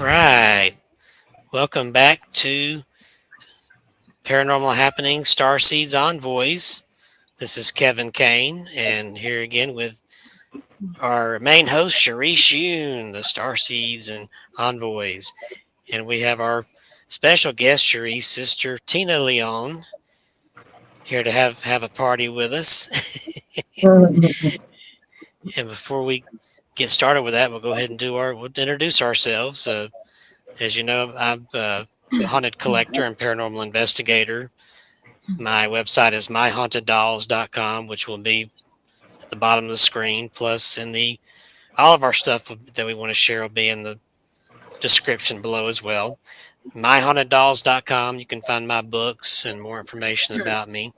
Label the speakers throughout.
Speaker 1: right. Welcome back to Paranormal Happening Starseeds Envoys. This is Kevin Kane, and here again with our main host, Sharice Yoon, the Starseeds and Envoys. And we have our special guest, Sharice's sister, Tina Leon, here to have a party with us. And before we get started with that, we'll go ahead and we'll introduce ourselves. As you know, I'm a haunted collector and paranormal investigator. My website is myhauntedDolls.com, which will be at the bottom of the screen. Plus, all of our stuff that we want to share will be in the description below as well. myhauntedDolls.com. You can find my books and more information about me.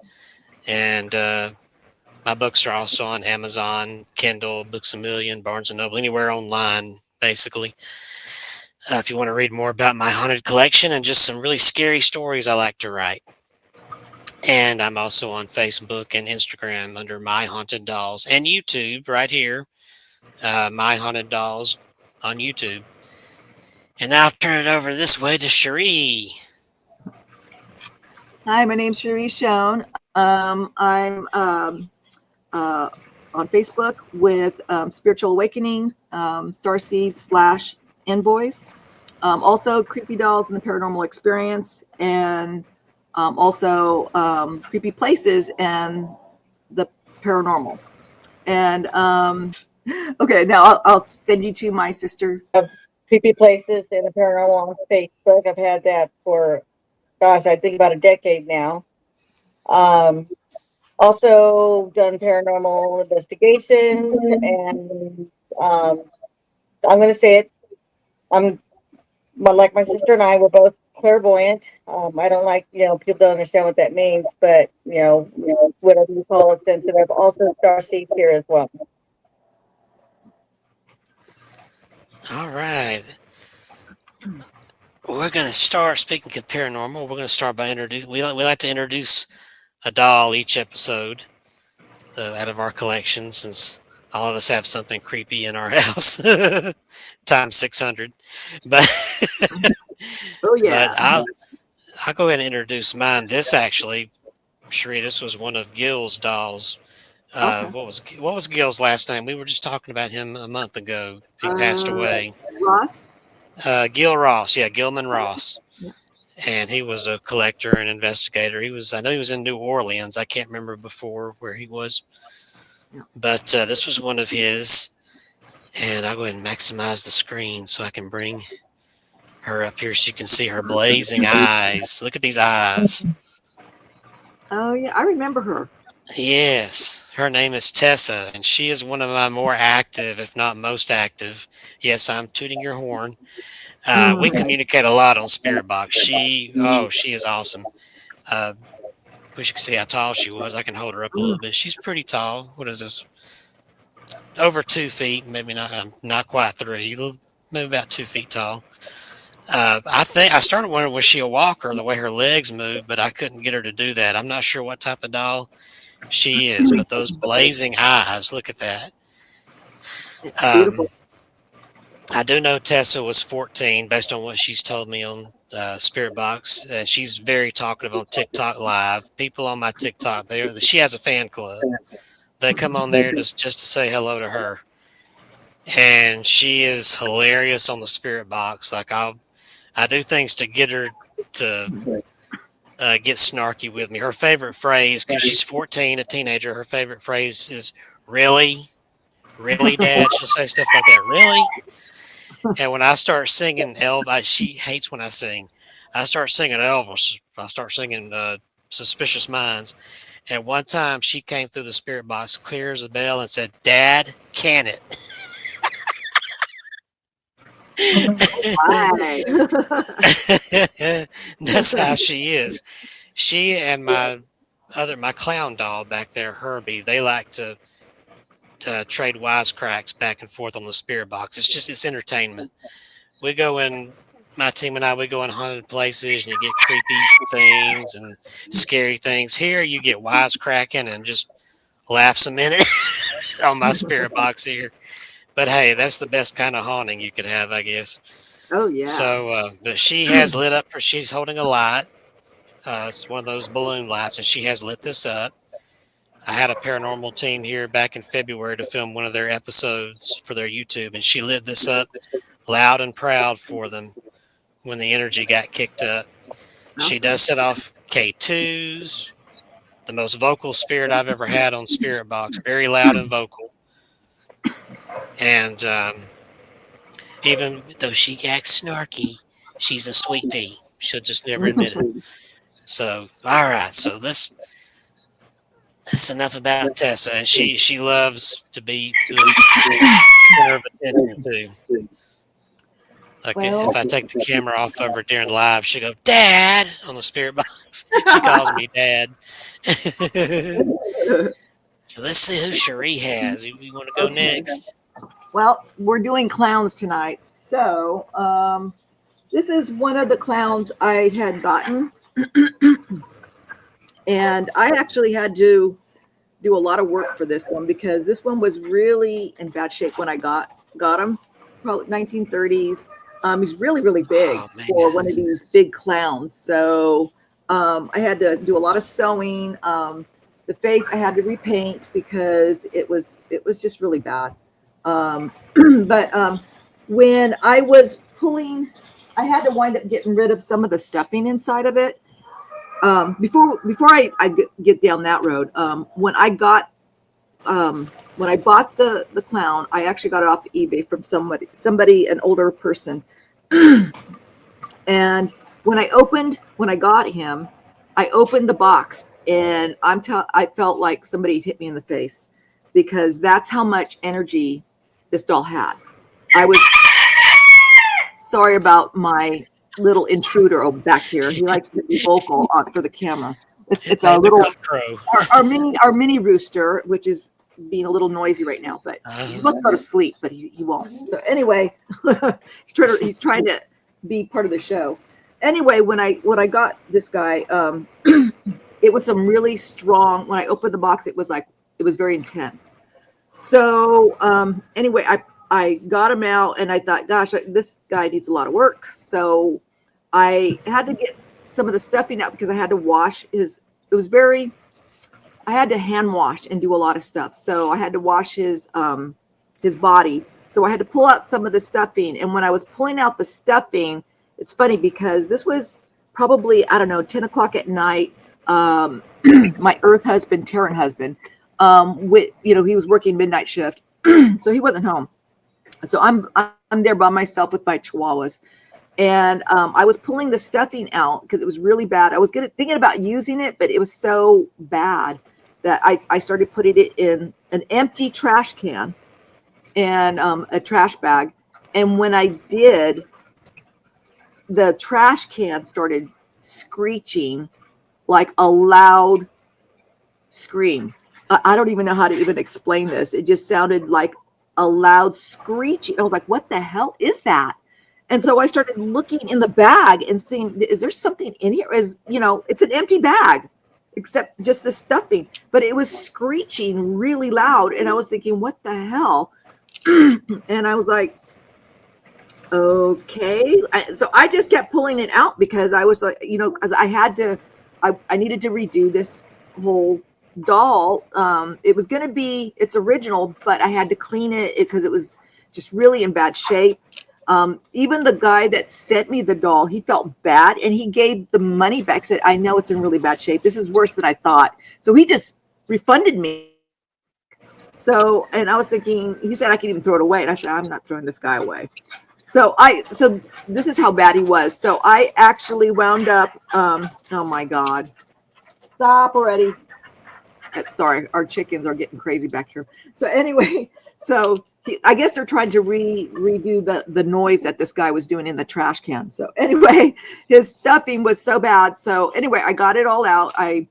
Speaker 1: And my books are also on Amazon, Kindle, Books A Million, Barnes and Noble, anywhere online, basically. If you want to read more about my haunted collection and just some really scary stories I like to write. And I'm also on Facebook and Instagram under My Haunted Dolls, and YouTube right here, My Haunted Dolls on YouTube. And now I'll turn it over this way to Cherie.
Speaker 2: Hi, my name's Cherie Schoen. I'm on Facebook with Spiritual Awakening, Starseeds / ENVOYS. Also, Creepy Dolls and the Paranormal Experience, and also Creepy Places and the Paranormal. And okay, now I'll send you to my sister.
Speaker 3: Creepy Places and the Paranormal on Facebook. I've had that for, gosh, I think about a decade now. Also done paranormal investigations, and I'm going to say it. Like my sister and I, we're both clairvoyant. I don't like, people don't understand what that means, but, whatever you call it, sensitive. Also Starseeds here as well.
Speaker 1: All right. We're going to start, speaking of paranormal, we're going to start by we like to introduce a doll each episode out of our collection, since all of us have something creepy in our house times 600. But
Speaker 2: Oh yeah,
Speaker 1: but I'll go ahead and introduce mine. This actually, Cherie, this was one of Gil's dolls.
Speaker 2: Okay.
Speaker 1: What was Gil's last name? We were just talking about him a month ago. He passed away.
Speaker 2: Ross.
Speaker 1: Gil Ross, yeah, Gilman Ross.
Speaker 2: Yeah.
Speaker 1: And he was a collector and investigator. I know he was in New Orleans. I can't remember before where he was.
Speaker 2: Yeah.
Speaker 1: But this was one of his. And I'll go ahead and maximize the screen so I can bring her up here so you can see her blazing eyes. Look at these eyes.
Speaker 2: Oh yeah, I remember her.
Speaker 1: Yes, her name is Tessa, and she is one of my more active, if not most active. Yes, I'm tooting your horn. We communicate a lot on Spirit Box. She is awesome. Wish you could see how tall she was. I can hold her up a little bit. She's pretty tall. What is this? Over 2 feet, maybe not quite 3, maybe about 2 feet tall. I think I started wondering, was she a walker, the way her legs move, but I couldn't get her to do that. I'm not sure what type of doll she is, but those blazing eyes, look at that.
Speaker 2: Beautiful.
Speaker 1: I do know Tessa was 14 based on what she's told me on Spirit Box, and she's very talkative on TikTok Live. People on my TikTok, she has a fan club. They come on there just to say hello to her, and she is hilarious on the Spirit Box. Like I do things to get her to get snarky with me. Her favorite phrase, because she's 14, a teenager, her favorite phrase is "really, really, Dad." She'll say stuff like that, "Really." And when I start singing Elvis, she hates when I sing. I start singing Elvis. I start singing Suspicious Minds. And one time she came through the Spirit Box clear as a bell and said, "Dad, can it?" That's how she is. She and my clown doll back there, Herbie, they like to trade wisecracks back and forth on the Spirit Box. It's entertainment. My team and I, we go in haunted places and you get creepy things and scary things. Here you get wisecracking and just laughs a minute on my Spirit Box here. But hey, that's the best kind of haunting you could have, I guess.
Speaker 2: Oh yeah.
Speaker 1: So, but she has lit up her. She's holding a light. It's one of those balloon lights, and she has lit this up. I had a paranormal team here back in February to film one of their episodes for their YouTube, and she lit this up loud and proud for them when the energy got kicked up. She
Speaker 2: Awesome.
Speaker 1: does set off K2s, the most vocal spirit I've ever had on Spirit Box, very loud and vocal. And even though she acts snarky, she's a sweet pea. She'll just never admit it. So, all right. So that's enough about Tessa, and she loves to be the center of attention too. Like
Speaker 2: Well,
Speaker 1: if I take the camera off of her during live, she'll go, "Dad," on the spirit box. She calls me Dad. So let's see who Cherie has. You want to go next?
Speaker 2: well, we're doing clowns tonight. So this is one of the clowns I had gotten. And I actually had to do a lot of work for this one because this one was really in bad shape when I got him, probably 1930s. He's really, really big for one of these big clowns. So I had to do a lot of sewing. The face I had to repaint because it was just really bad. But when I was pulling, I had to wind up getting rid of some of the stuffing inside of it. Before I get down that road, when I bought the clown, I actually got it off eBay from somebody, an older person. And when I got him, I opened the box and I felt like somebody hit me in the face because that's how much energy this doll had. I was sorry about my little intruder back here. He likes to be vocal for the camera. It's our little
Speaker 1: crow.
Speaker 2: our mini rooster, which is being a little noisy right now, but he's supposed to go to sleep, but he won't. So anyway, he's trying to be part of the show. Anyway, when I got this guy, it was some really strong. When I opened the box, it was very intense. So anyway, I got him out and I thought, gosh, this guy needs a lot of work. So I had to get some of the stuffing out because I had to wash I had to hand wash and do a lot of stuff. So I had to wash his body. So I had to pull out some of the stuffing. And when I was pulling out the stuffing, it's funny because this was probably, I don't know, 10 o'clock at night. My Terran husband, he was working midnight shift. So he wasn't home. So I'm there by myself with my chihuahuas. And I was pulling the stuffing out because it was really bad. I was thinking about using it, but it was so bad that I started putting it in an empty trash can and a trash bag. And when I did, the trash can started screeching like a loud scream. I don't even know how to even explain this. It just sounded like a loud screeching. I was like, what the hell is that? And so I started looking in the bag and seeing, is there something in here? It's an empty bag, except just the stuffing. But it was screeching really loud. And I was thinking, what the hell? And I was like, okay. So I just kept pulling it out because I was like, because I needed to redo this whole doll. It was going to be its original, but I had to clean it because it was just really in bad shape. Even the guy that sent me the doll, he felt bad and he gave the money back, said, I know it's in really bad shape. This is worse than I thought. So he just refunded me. So, and I was thinking, he said I could even throw it away. And I said, I'm not throwing this guy away. So this is how bad he was. So I actually wound up, oh my God, stop already. Sorry, our chickens are getting crazy back here. So anyway, I guess they're trying to redo the noise that this guy was doing in the trash can. So anyway, his stuffing was so bad. So anyway, I got it all out. I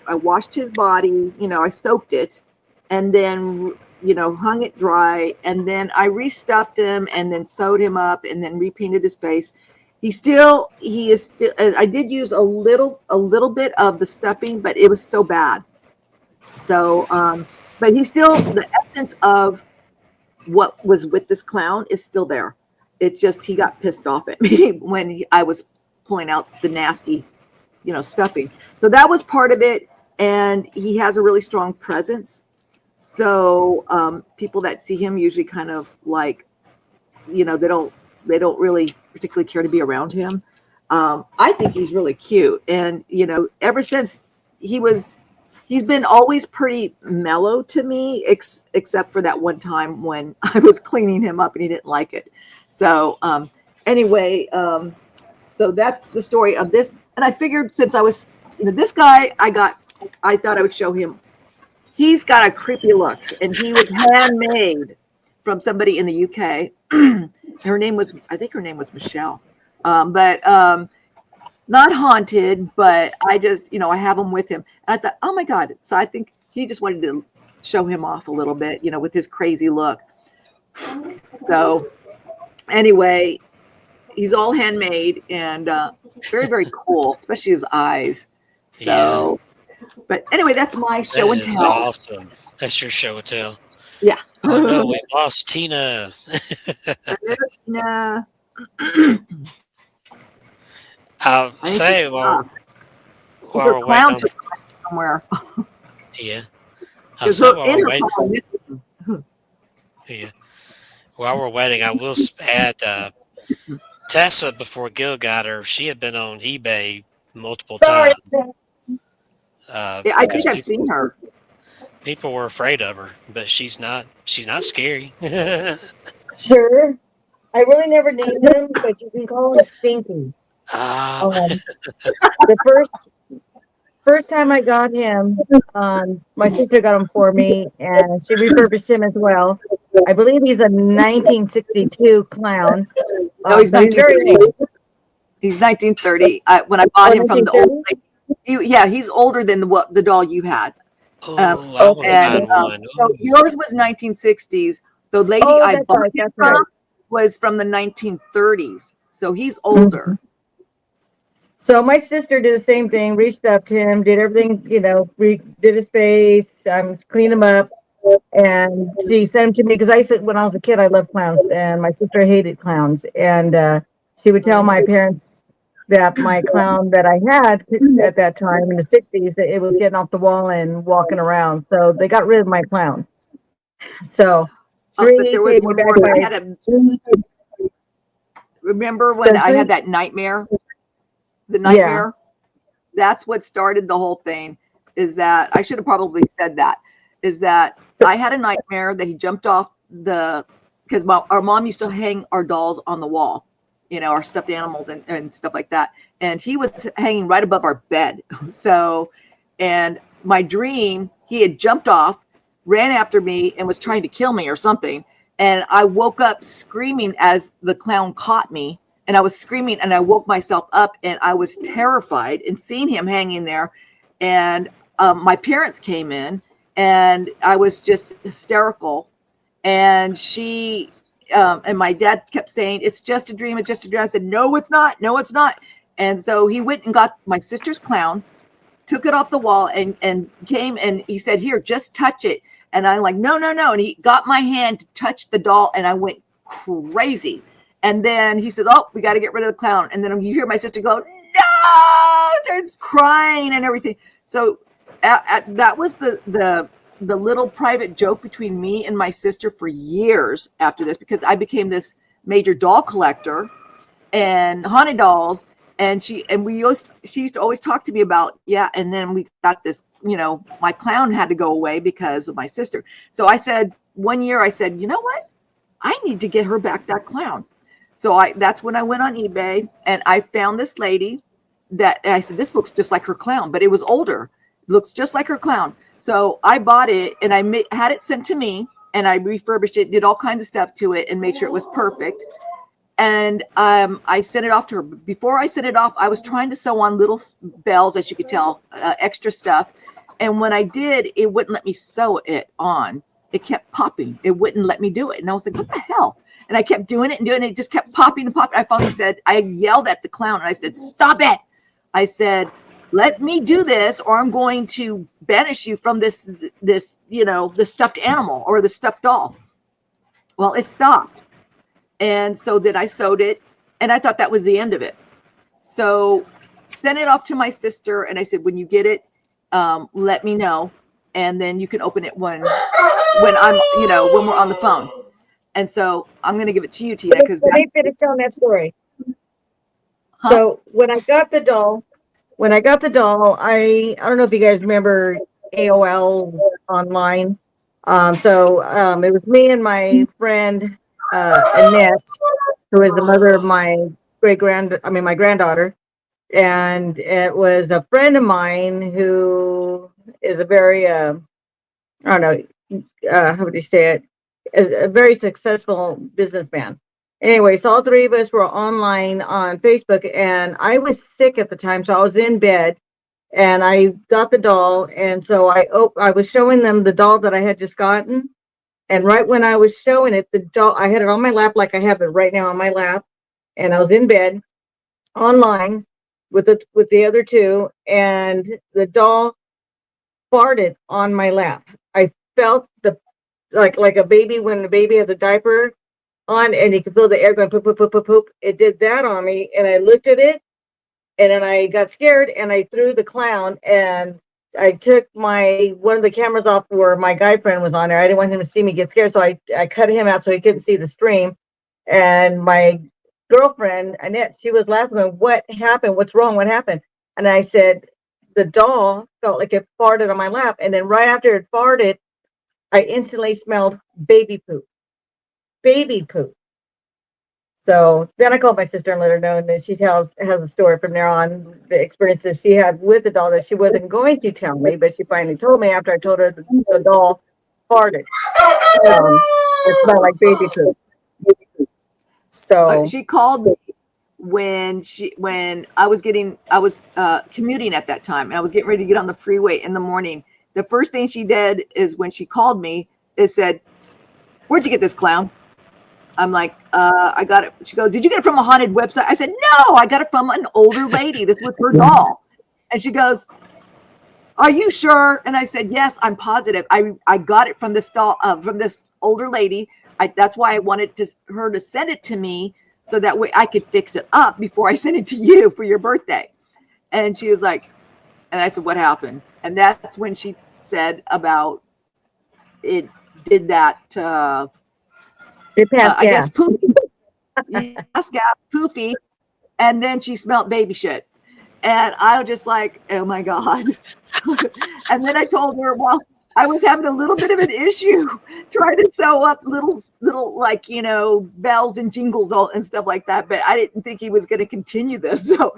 Speaker 2: washed his body, I soaked it and then, hung it dry. And then I restuffed him and then sewed him up and then repainted his face. He is still, I did use a little bit of the stuffing, but it was so bad. So, but he's still the essence of what was with this clown is still there. It's just he got pissed off at me when I was pulling out the nasty, stuffing. So that was part of it. And he has a really strong presence. So people that see him usually kind of like, they don't really particularly care to be around him. I think he's really cute. And, ever since he's been always pretty mellow to me, except for that one time when I was cleaning him up and he didn't like it. So anyway, so that's the story of this. And I figured since I was, this guy, I thought I would show him. He's got a creepy look, and he was handmade from somebody in the UK. I think her name was Michelle. But not haunted, but I just, I have him with him. And I thought, oh my God. So I think he just wanted to show him off a little bit, with his crazy look. So anyway, he's all handmade and very, very cool, especially his eyes. So, but anyway, that's my show and tell.
Speaker 1: Awesome. That's your show and tell.
Speaker 2: Yeah.
Speaker 1: Oh no, we lost Tina.
Speaker 2: Tina.
Speaker 1: I'll say while we're
Speaker 2: clown
Speaker 1: waiting
Speaker 2: somewhere.
Speaker 1: Yeah. I'll say while we're waiting.
Speaker 2: Yeah.
Speaker 1: While we're waiting, I will add Tessa before Gil got her. She had been on eBay multiple times.
Speaker 2: Yeah, I think I've seen her.
Speaker 1: People were afraid of her, but she's not scary.
Speaker 3: Sure. I really never named him, but you can call him Stinky. The first time I got him, my sister got him for me, and she refurbished him as well. I believe he's a 1962 clown.
Speaker 2: No, he's 1930. He's 1930. When I bought him from the old lady. He's older than the doll you had. So yours was 1960s. The lady I bought him from was from the 1930s. So he's older.
Speaker 3: Mm-hmm. So my sister did the same thing, reached up to him, did everything, did his face, cleaned him up, and she sent him to me because I said when I was a kid I loved clowns, and my sister hated clowns, and she would tell my parents that my clown that I had at that time in the 60s, it was getting off the wall and walking around. So they got rid of my clown. So
Speaker 2: but there was one more. Remember when I had that nightmare? The nightmare? Yeah. That's what started the whole thing. Is that I should have probably said that. Is that I had a nightmare that he jumped off because our mom used to hang our dolls on the wall. Our stuffed animals and stuff like that. And he was hanging right above our bed. So, and my dream, he had jumped off, ran after me and was trying to kill me or something. And I woke up screaming as the clown caught me. And I was screaming and I woke myself up and I was terrified and seeing him hanging there. And my parents came in and I was just hysterical. And and my dad kept saying, it's just a dream. It's just a dream. I said, no, it's not. No, it's not. And so he went and got my sister's clown, took it off the wall and came and he said, here, just touch it. And I'm like, no. And he got my hand to touch the doll and I went crazy. And then he said, oh, we got to get rid of the clown. And then you hear my sister go, no, starts crying and everything. So that was the little private joke between me and my sister for years after this, because I became this major doll collector and haunted dolls. And she used to always talk to me about, and then we got this, my clown had to go away because of my sister. So I said, one year I said, you know what? I need to get her back that clown. So that's when I went on eBay and I found this lady and I said, this looks just like her clown, but it was older. It looks just like her clown. So I bought it and I had it sent to me and I refurbished it, did all kinds of stuff to it and made sure it was perfect. And I sent it off to her. Before I sent it off, I was trying to sew on little bells, as you could tell, extra stuff. And when I did, it wouldn't let me sew it on. It kept popping. It wouldn't let me do it. And I was like, what the hell? And I kept doing it and doing it. It just kept popping and popping. I finally said, I yelled at the clown and I said, stop it. I said, let me do this or I'm going to banish you from this, the stuffed animal or the stuffed doll. Well, it stopped. And so then I sewed it, and I thought that was the end of it. So sent it off to my sister, and I said, when you get it, let me know, and then you can open it when I'm, when we're on the phone. And so I'm going to give it to you, Tina, because
Speaker 3: let me finish telling that story.
Speaker 2: Huh?
Speaker 3: So when I got the doll, I don't know if you guys remember AOL online. It was me and my friend Annette, who is the mother of my my granddaughter, and it was a friend of mine who is a very I don't know, how would you say it? A very successful businessman. Anyway, so all three of us were online on Facebook, and I was sick at the time, so I was in bed, and I got the doll, and so I was showing them the doll that I had just gotten, and right when I was showing it, the doll, I had it on my lap like I have it right now on my lap, and I was in bed online with the other two, and the doll farted on my lap. I felt the like a baby when a baby has a diaper on and you can feel the air going poop poop poop poop poop. It did that on me, and I looked at it, and then I got scared and I threw the clown, and I took one of the cameras off where my guy friend was on there. I didn't want him to see me get scared, so I cut him out so he couldn't see the stream. And my girlfriend Annette, she was laughing, going, "What happened? What's wrong? What happened?" And I said, the doll felt like it farted on my lap, and then right after it farted, I instantly smelled baby poop. Baby poop. So then I called my sister and let her know, and then she has a story from there on, the experiences she had with the doll that she wasn't going to tell me, but she finally told me after I told her the doll farted. It smelled like baby poop. So
Speaker 2: she called me when I was commuting at that time, and I was getting ready to get on the freeway in the morning. The first thing she did is when she called me is said, "Where'd you get this clown?" I'm like, I got it. She goes, "Did you get it from a haunted website?" I said, "No, I got it from an older lady. This was her doll." And she goes, "Are you sure?" And I said, "Yes, I'm positive. I got it from this doll, from this older lady. That's why I wanted her to send it to me, so that way I could fix it up before I send it to you for your birthday." And she was like, and I said, "What happened?" And that's when she said about it did that.
Speaker 3: it passed
Speaker 2: I guess
Speaker 3: gas.
Speaker 2: poofy. Yes, gas, poofy. And then she smelled baby shit. And I was just like, oh my God. And then I told her, well, I was having a little bit of an issue trying to sew up little like, bells and jingles and stuff like that. But I didn't think he was going to continue this. So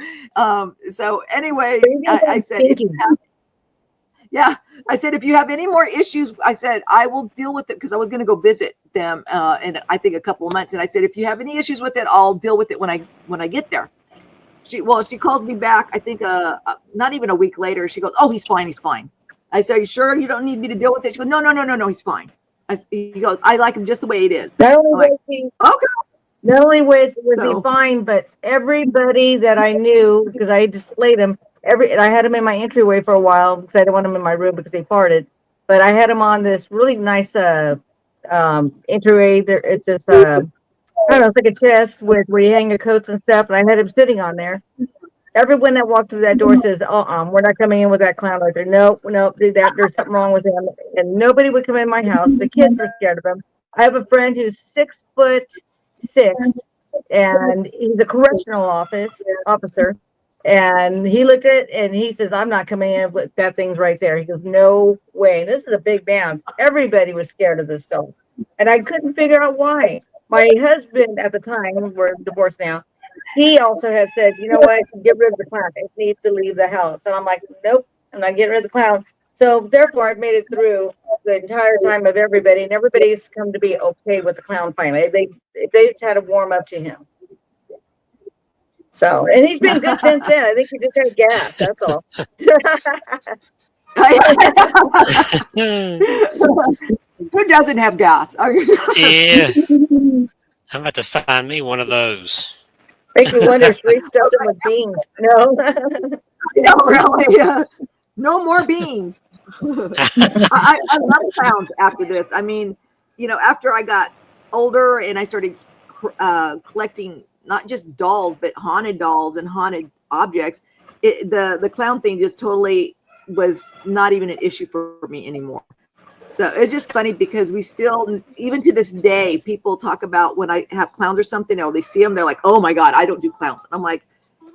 Speaker 2: anyway, I said, yeah, I said, if you have any more issues, I said, I will deal with it, because I was going to go visit them in I think a couple of months. And I said, if you have any issues with it, I'll deal with it when I get there. She calls me back, I think not even a week later. She goes, "Oh, he's fine. He's fine." I said, "Are you sure you don't need me to deal with it?" She goes, No, he's fine. He goes, "I like him just the way it is."
Speaker 3: Not only
Speaker 2: I'm like,
Speaker 3: was he
Speaker 2: okay.
Speaker 3: Not only was he
Speaker 2: So
Speaker 3: fine, but everybody that I knew, because I displayed him, and I had him in my entryway for a while because I didn't want him in my room because he farted. But I had him on this really nice entryway. There, it's this I don't know, it's like a chest with where you hang your coats and stuff, and I had him sitting on there. Everyone that walked through that door says, we're not coming in with that clown right there. No, do that. There's something wrong with him." And nobody would come in my house. The kids were scared of him. I have a friend who's 6'6", and he's a correctional officer. And he looked at it and he says, "I'm not coming in with that thing's right there." He goes, "No way." And this is a big man. Everybody was scared of this dog. And I couldn't figure out why. My husband at the time, we're divorced now, he also had said, "You know what? Get rid of the clown. It needs to leave the house." And I'm like, "Nope, I'm not getting rid of the clown." So therefore, I've made it through the entire time of everybody, and everybody's come to be okay with the clown finally. They just had to warm up to him. So, and he's been good since then. I think he just had gas. That's all.
Speaker 2: who doesn't have gas?
Speaker 1: Yeah, I'm about to find me one of those.
Speaker 3: Makes me wonder if Sheree stuffed him with beans. No.
Speaker 2: No, really. No more beans. I love clowns after this. I mean, after I got older and I started collecting not just dolls, but haunted dolls and haunted objects, the clown thing just totally was not even an issue for me anymore. So it's just funny because we still, even to this day, people talk about when I have clowns or something, or they see them, they're like, oh my God, I don't do clowns. And I'm like,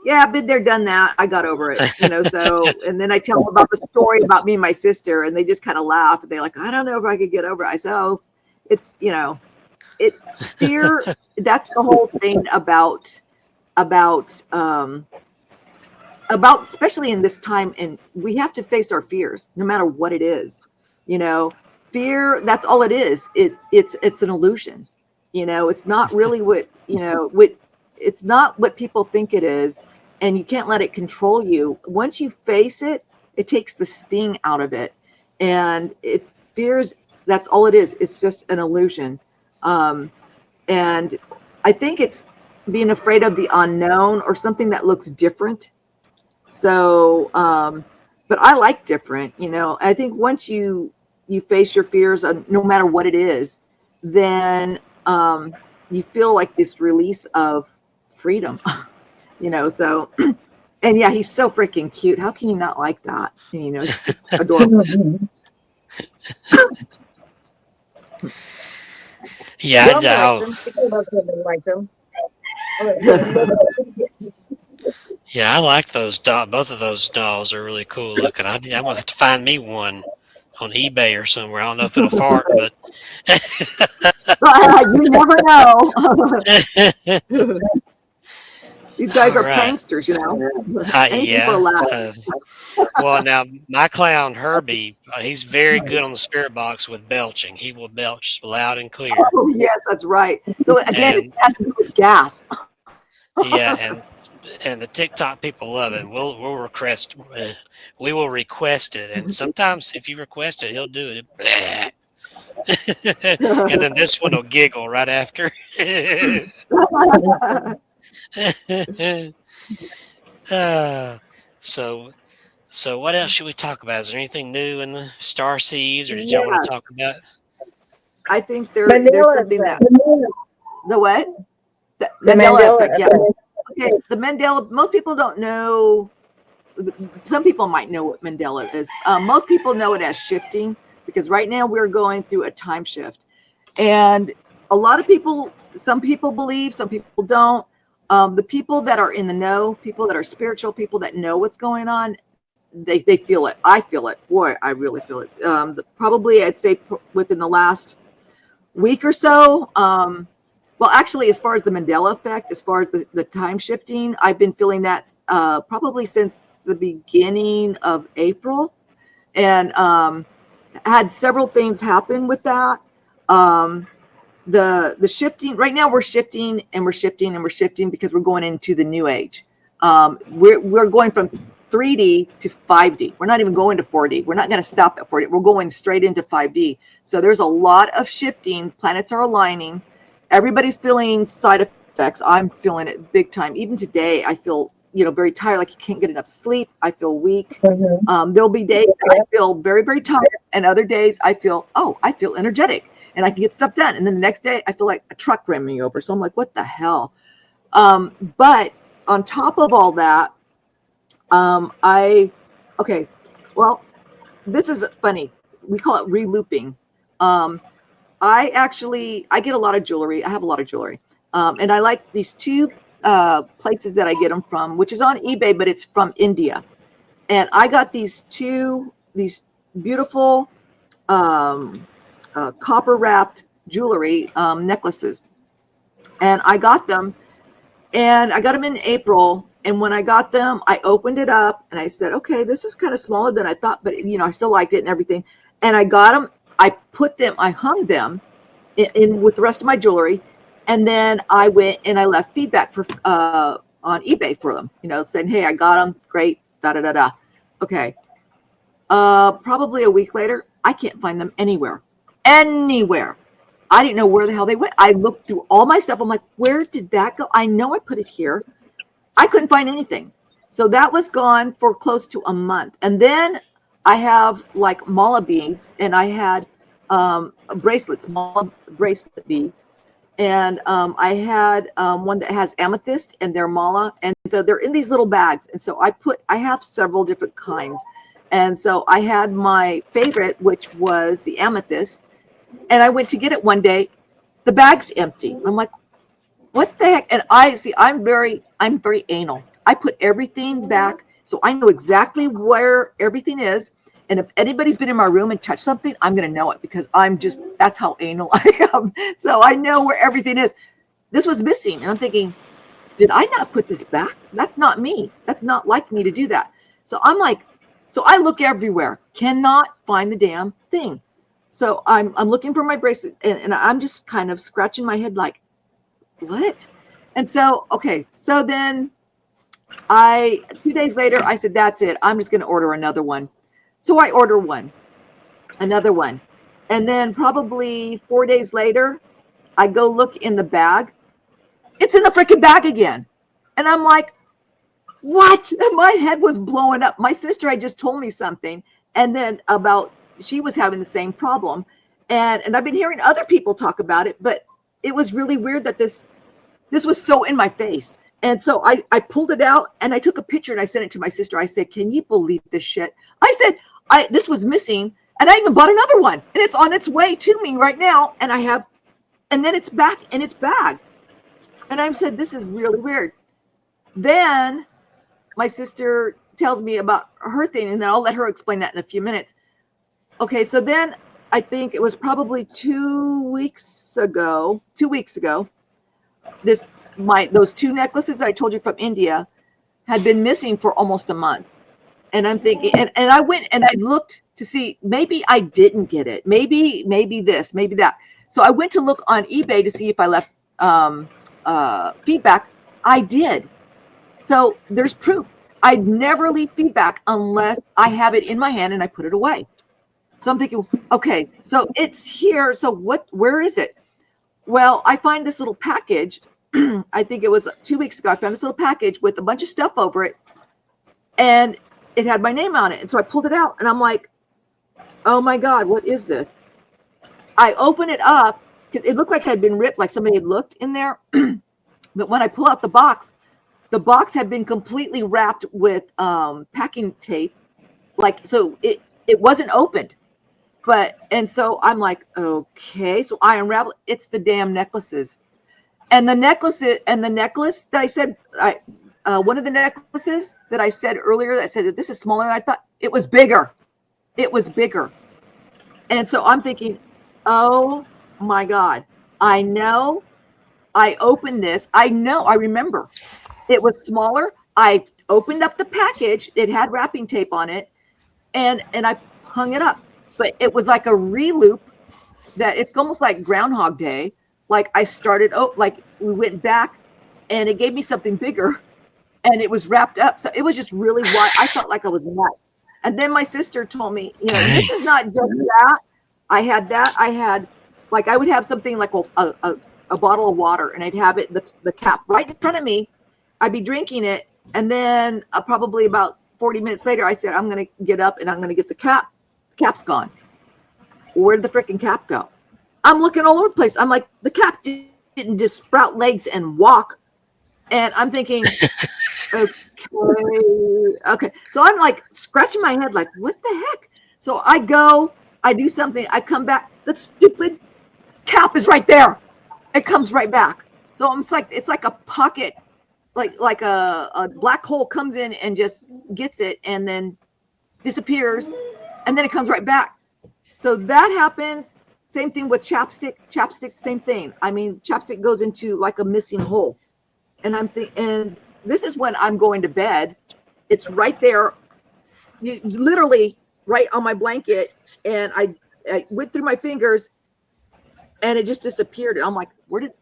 Speaker 2: yeah, I've been there, done that. I got over it, you know. So, and then I tell them about the story about me and my sister, and they just kind of laugh. They're like, I don't know if I could get over it. I said, oh, it's, you know, it fear. That's the whole thing about especially in this time, and we have to face our fears, no matter what it is. You know, fear. That's all it is. It's an illusion. You know, it's not really what it's not what people think it is, and you can't let it control you. Once you face it, it takes the sting out of it, and it's fears. That's all it is. It's just an illusion, and I think it's being afraid of the unknown or something that looks different. So, but I like different. You know, I think once you face your fears, no matter what it is, then you feel like this release of freedom. You know, so and yeah, he's so freaking cute. How can you not like that? You know, it's just adorable.
Speaker 1: Yeah,
Speaker 3: Some like them. People don't really like them.
Speaker 1: yeah, I like those both of those dolls are really cool looking. I'm gonna have to find me one on eBay or somewhere. I don't know if it'll fart, but
Speaker 2: You never know. These guys
Speaker 1: all
Speaker 2: are
Speaker 1: right.
Speaker 2: pranksters, you know. Anything for a
Speaker 1: Yeah.
Speaker 2: laugh.
Speaker 1: Well, now my clown Herbie, he's very good on the spirit box with belching. He will belch loud and clear.
Speaker 2: Oh, yes, that's right. So again, it
Speaker 1: And
Speaker 2: has to do with gas.
Speaker 1: yeah, and the TikTok people love it. We'll request we will request it, and sometimes if you request it, he'll do it. And then this one will giggle right after. uh, so so what else should we talk about? Is there anything new in the star seeds, or did y'all want
Speaker 2: Yeah,
Speaker 1: to talk about?
Speaker 2: I think there's
Speaker 3: Mandela
Speaker 2: something that
Speaker 3: effect.
Speaker 2: the what? The
Speaker 3: The
Speaker 2: Mandela
Speaker 3: Mandela
Speaker 2: effect. Yeah.
Speaker 3: effect.
Speaker 2: Okay. The Mandela. Most people don't know. Some people might know what Mandela is. Most people know it as shifting because right now we're going through a time shift, and a lot of people. Some people believe, some people don't. The people that are in the know, people that are spiritual, people that know what's going on, they feel it. I feel it. Boy, I really feel it. Probably, I'd say within the last week or so. Well, actually, as far as the Mandela effect, as far as the time shifting, I've been feeling that probably since the beginning of April, and had several things happen with that. The shifting right now, we're shifting and we're shifting and we're shifting because we're going into the new age. We're going from 3D to 5D. We're not even going to 4D. We're not going to stop at 4D. We're going straight into 5D. So there's a lot of shifting. Planets are aligning. Everybody's feeling side effects. I'm feeling it big time. Even today, I feel very tired. Like you can't get enough sleep. I feel weak. There'll be days that I feel very, very tired, and other days I feel energetic and I can get stuff done. And then the next day I feel like a truck ran me over. So I'm like, what the hell? But on top of all that, this is funny. We call it re-looping. I get a lot of jewelry. I have a lot of jewelry. And I like these two places that I get them from, which is on eBay, but it's from India. And I got these beautiful copper wrapped jewelry necklaces. And I got them in April. And when I got them, I opened it up and I said, okay, this is kind of smaller than I thought, but I still liked it and everything. And I got them, I hung them in with the rest of my jewelry. And then I went and I left feedback for on eBay for them, saying, hey, I got them. Great. Da, da, da, da. Okay. Probably a week later, I can't find them anywhere. I didn't know where the hell they went. I looked through all my stuff. I'm like, where did that go? I know I put it here. I couldn't find anything. So that was gone for close to a month. And then I have like mala beads, and I had bracelets, mala bracelet beads. And I had one that has amethyst and their mala, and so they're in these little bags. And so I have several different kinds, and so I had my favorite, which was the amethyst, and I went to get it one day, the bag's empty. I'm like, what the heck? And I see, I'm very anal. I put everything back, so I know exactly where everything is. And if anybody's been in my room and touched something, I'm going to know it, because that's how anal I am. So I know where everything is. This was missing. And I'm thinking, did I not put this back? That's not me. That's not like me to do that. So I'm like, so I look everywhere, cannot find the damn thing. So I'm looking for my bracelet, and I'm just kind of scratching my head like, what? And so, okay. So then 2 days later, I said, that's it. I'm just going to order another one. So I order another one. And then probably 4 days later, I go look in the bag. It's in the freaking bag again. And I'm like, what? My head was blowing up. My sister had just told me something. And then she was having the same problem. And I've been hearing other people talk about it, but it was really weird that this was so in my face. And so I pulled it out and I took a picture and I sent it to my sister. I said, can you believe this shit? I said, this was missing, and I even bought another one, and it's on its way to me right now. And then it's back in its bag. And I said, this is really weird. Then my sister tells me about her thing, and then I'll let her explain that in a few minutes. Okay, so then I think it was probably 2 weeks ago, those two necklaces that I told you from India had been missing for almost a month. And I'm thinking, and I went and I looked to see, maybe I didn't get it. Maybe this, maybe that. So I went to look on eBay to see if I left feedback. I did. So there's proof. I'd never leave feedback unless I have it in my hand and I put it away. So I'm thinking, okay, so it's here. So where is it? Well, I find this little package. I think it was 2 weeks ago. I found this little package with a bunch of stuff over it, and it had my name on it. And so I pulled it out, and I'm like, oh my God, what is this? I open it up because it looked like it had been ripped, like somebody had looked in there. But when I pull out the box had been completely wrapped with packing tape. So it wasn't opened. And so I'm like, okay. So I unravel it. It's the damn necklaces. And the necklace that I said, one of the necklaces that I said earlier that said that this is smaller than I thought, it was bigger. It was bigger. And so I'm thinking, oh my God, I know I opened this. I remember it was smaller. I opened up the package. It had wrapping tape on it, and I hung it up. But it was like a reloop that it's almost like Groundhog Day. Like I started, like we went back and it gave me something bigger and it was wrapped up. So it was just really wide. I felt like I was nuts. And then my sister told me, this is not just that. I had, like, I would have something like a bottle of water, and I'd have it, the cap right in front of me. I'd be drinking it. And then probably about 40 minutes later, I said, I'm going to get up and I'm going to get the cap. The cap's gone. Where did the freaking cap go? I'm looking all over the place. I'm like, the cap didn't just sprout legs and walk. And I'm thinking, okay. So I'm like scratching my head like, what the heck? So I do something. I come back. The stupid cap is right there. It comes right back. So it's like a pocket, like a black hole comes in and just gets it and then disappears. And then it comes right back. So that happens. Same thing with chapstick. Chapstick, same thing. I mean, chapstick goes into like a missing hole. And and this is when I'm going to bed. It's right there, literally right on my blanket. And I went through my fingers and it just disappeared. And I'm like, what?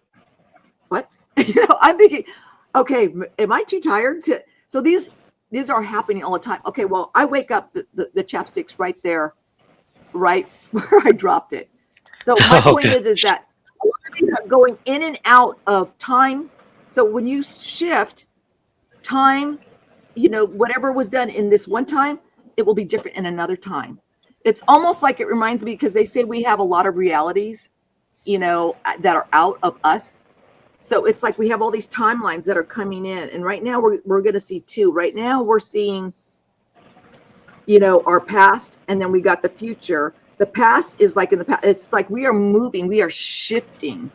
Speaker 2: I'm thinking, okay, am I too tired to? So these are happening all the time. Okay, well, I wake up, the chapstick's right there, right where I dropped it. So my point is that going in and out of time. So when you shift time, whatever was done in this one time, it will be different in another time. It's almost like it reminds me, because they say we have a lot of realities. that are out of us. So it's like we have all these timelines that are coming in, and right now we're going to see two. Right now we're seeing, our past, and then we got the future. The past is like in the past. It's like we are moving, we are shifting.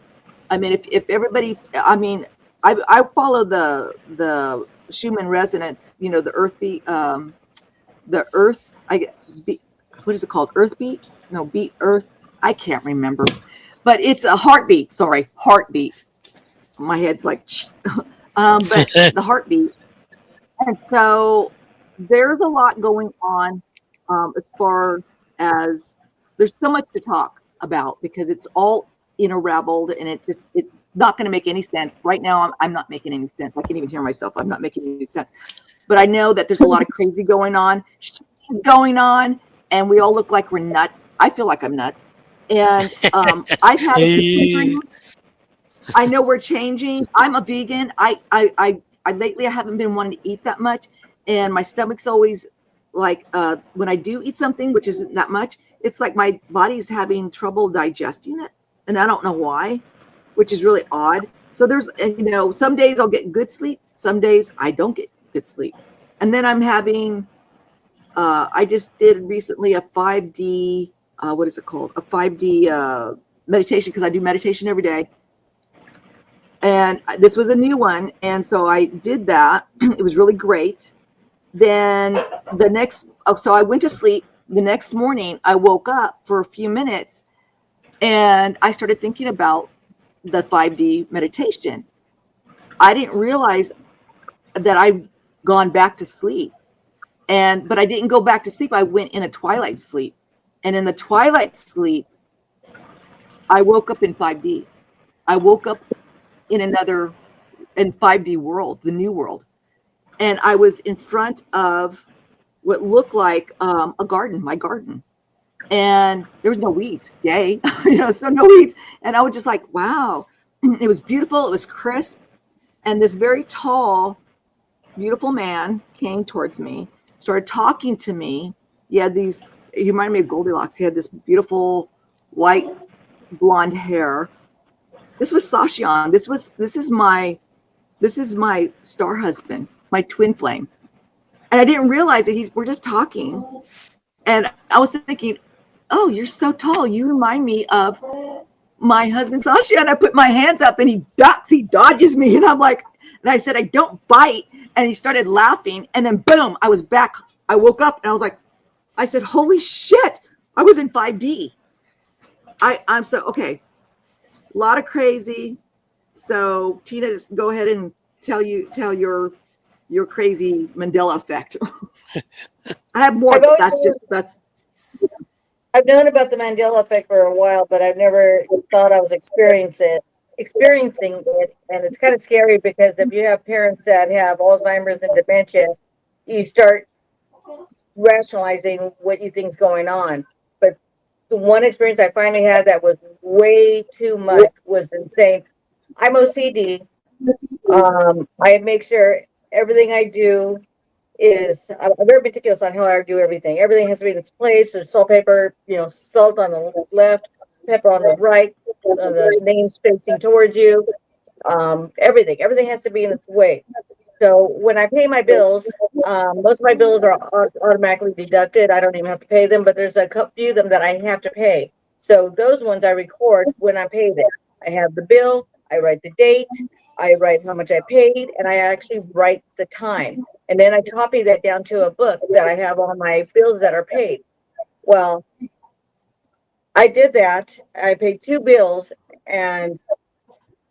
Speaker 2: I mean, if everybody, I mean, I follow the Schumann resonance. The earth beat, the earth. What is it called? Earth beat? No, beat earth. I can't remember, but it's a heartbeat. Sorry, heartbeat. My head's like, but the heartbeat. And so there's a lot going on, as far as there's so much to talk about because it's all unraveled, and it's not going to make any sense right now. I'm not making any sense. I can't even hear myself. I'm not making any sense. But I know that there's a lot of crazy going on, and we all look like we're nuts. I feel like I'm nuts, and I've had a few dreams. I know we're changing. I'm a vegan. I lately I haven't been wanting to eat that much, and my stomach's always like, when I do eat something, which isn't that much, it's like my body's having trouble digesting it, and I don't know why, which is really odd. So there's, some days I'll get good sleep, some days I don't get good sleep, and then I'm having. I just did recently a 5D. What is it called? A 5D meditation, because I do meditation every day. And this was a new one. And so I did that. It was really great. Then so I went to sleep. The next morning, I woke up for a few minutes and I started thinking about the 5D meditation. I didn't realize that I'd gone back to sleep. But I didn't go back to sleep. I went in a twilight sleep. And in the twilight sleep, I woke up in 5D. I woke up in 5D world, the new world. And I was in front of what looked like a garden, my garden. And there was no weeds, yay, so no weeds. And I was just like, wow, it was beautiful. It was crisp. And this very tall, beautiful man came towards me, started talking to me. He reminded me of Goldilocks. He had this beautiful white blonde hair. This was Sashian. This is my star husband, my twin flame. And I didn't realize that we're just talking. And I was thinking, oh, you're so tall. You remind me of my husband, Sashian. And I put my hands up and he dodges me. And I'm like, and I said, I don't bite. And he started laughing. And then boom, I was back. I woke up and I said, holy shit, I was in 5D. I'm so, okay. A lot of crazy. So Tina, just go ahead and tell your crazy Mandela effect. I have more, but that's.
Speaker 3: I've known about the Mandela effect for a while, but I've never thought I was experiencing it. And it's kind of scary because if you have parents that have Alzheimer's and dementia, you start rationalizing what you think's going on. But the one experience I finally had that was way too much was insane. I'm OCD. I make sure everything I do I'm very meticulous on how I do everything. Everything has to be in its place. There's salt, pepper, salt on the left, pepper on the right, the names facing towards you. Everything has to be in its way. So when I pay my bills, most of my bills are automatically deducted. I don't even have to pay them, but there's a few of them that I have to pay. So those ones I record when I pay them. I have the bill, I write the date, I write how much I paid, and I actually write the time. And then I copy that down to a book that I have all my bills that are paid. Well, I did that. I paid 2 bills, and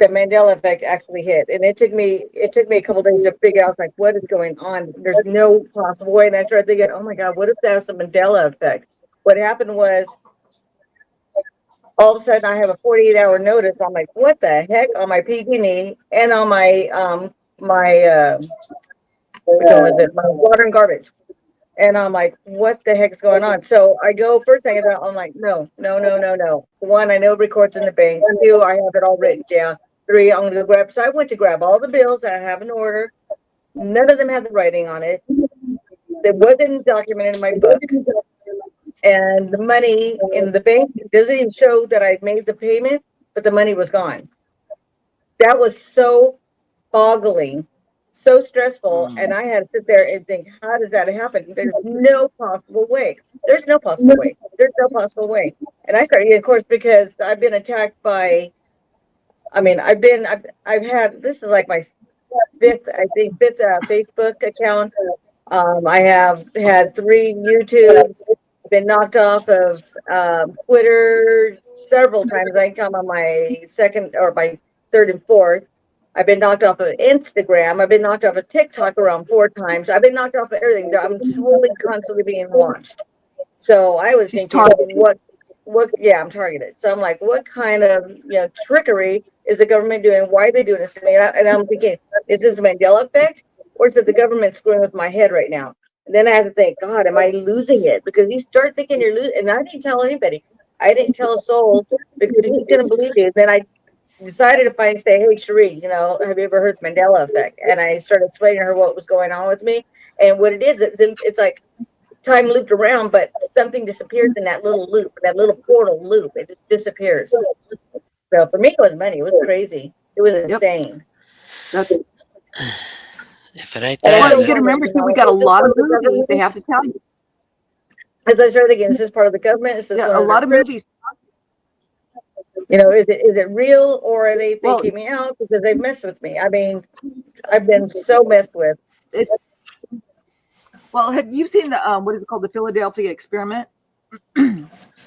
Speaker 3: the Mandela effect actually hit. And it took me a couple of days to figure out, like, what is going on? There's no possible way. And I started thinking, oh my God, what if that was a Mandela effect? What happened was, all of a sudden I have a 48-hour notice. I'm like, what the heck? On my PG&E and on my my water and garbage. And I'm like, what the heck's going on? So I go, first thing I'm like, no. 1, I know it records in the bank. 2, I have it all written down. 3, I'm going to grab. So I went to grab all the bills that I have in order. None of them had the writing on it. It wasn't documented in my book. And the money in the bank doesn't even show that I made the payment, but the money was gone. That was so boggling, so stressful. And I had to sit there and think, how does that happen? There's no possible way. There's no possible way. There's no possible way. And I started, of course, because I've been attacked by, I mean, I've had, this is like my fifth Facebook account. I have had 3 YouTubes, been knocked off of Twitter several times. I come on my second or my third and fourth. I've been knocked off of Instagram. I've been knocked off of TikTok around 4 times. I've been knocked off of everything. I'm totally constantly being watched. So I was thinking, yeah, I'm targeted. So I'm like, what kind of trickery is the government doing? Why are they doing this to me? And I'm thinking, is this a Mandela effect, or is it the government screwing with my head right now? And then I had to think, God, am I losing it? Because you start thinking you're losing, and I didn't tell anybody. I didn't tell a soul because he didn't believe you. Then I decided to finally say, hey, Cherie, have you ever heard the Mandela effect? And I started explaining to her what was going on with me. And what it is, it's like time looped around, but something disappears in that little loop, that little portal loop. It just disappears. So for me, it was money. It was crazy. It was insane.
Speaker 2: That's it.
Speaker 1: If it ain't
Speaker 2: Well,
Speaker 1: that,
Speaker 2: you got to remember too, we got a lot of movies. They have to tell you.
Speaker 3: As I started thinking, is this part of the government? Is this
Speaker 2: a lot of movies.
Speaker 3: Is it real, or are they faking me out because they've messed with me? I mean, I've been so messed with.
Speaker 2: Well, have you seen the what is it called, the Philadelphia Experiment?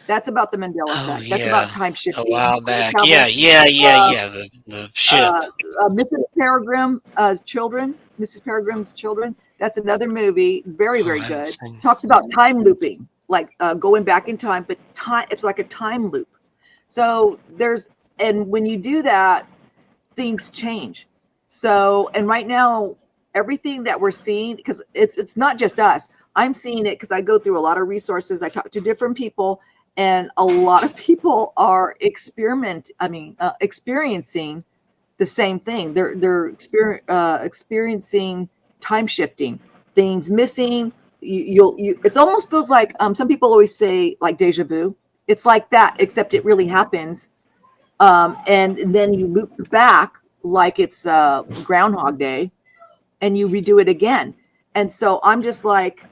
Speaker 2: That's about the Mandela effect.
Speaker 1: yeah.
Speaker 2: That's about time shifting.
Speaker 1: A while back. Yeah. The ship.
Speaker 2: Mrs. Peregrine's Children. That's another movie. Very, very good. Talks about time looping, like going back in time, but it's like a time loop. So and when you do that, things change. So, and right now, everything that we're seeing, because it's not just us. I'm seeing it because I go through a lot of resources. I talk to different people, and a lot of people are experiencing the same thing. They're experiencing time shifting, things missing. It almost feels like some people always say like deja vu. It's like that, except it really happens, and then you loop back like it's Groundhog Day, and you redo it again. And so I'm just like,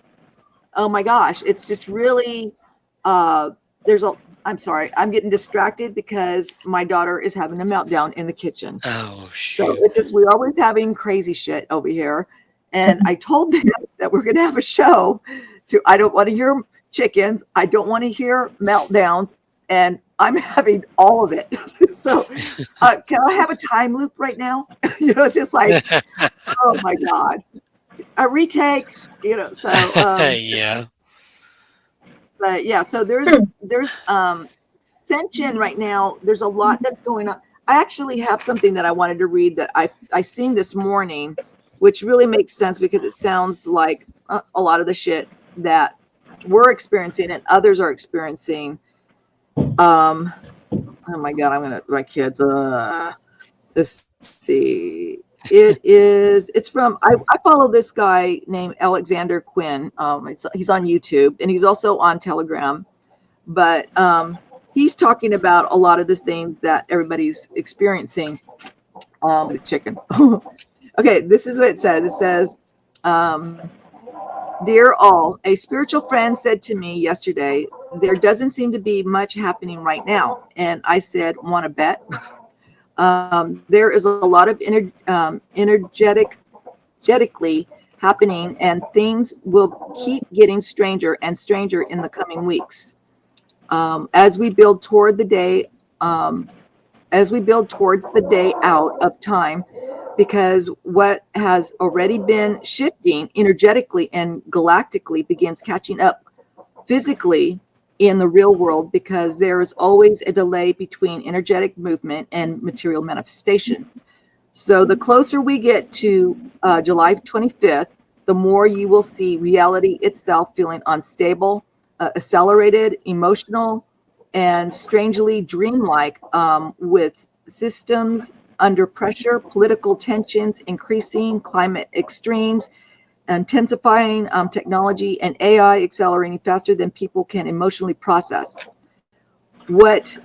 Speaker 2: oh my gosh, it's just really, I'm sorry, I'm getting distracted because my daughter is having a meltdown in the kitchen.
Speaker 1: Oh, shoot.
Speaker 2: So it's just, we're always having crazy shit over here. And I told them that we're going to have a show I don't want to hear chickens. I don't want to hear meltdowns. And I'm having all of it. So can I have a time loop right now? It's just like, oh my God. A retake, so
Speaker 1: yeah.
Speaker 2: But yeah, so there's Senshin right now. There's a lot that's going on. I actually have something that I wanted to read that I seen this morning, which really makes sense because it sounds like a lot of the shit that we're experiencing and others are experiencing. Oh my God, my kids. Let's see. It's from, I follow this guy named Alexander Quinn. He's on YouTube and he's also on Telegram, but he's talking about a lot of the things that everybody's experiencing with chickens. Okay, this is what it says. It says, dear all, a spiritual friend said to me yesterday, there doesn't seem to be much happening right now. And I said, want to bet? There is a lot of energetically happening, and things will keep getting stranger and stranger in the coming weeks. As we build towards the day out of time, because what has already been shifting energetically and galactically begins catching up physically in the real world, because there is always a delay between energetic movement and material manifestation. So the closer we get to July 25th, the more you will see reality itself feeling unstable, accelerated, emotional, and strangely dreamlike, with systems under pressure, political tensions increasing, climate extremes, intensifying technology, and AI accelerating faster than people can emotionally process. What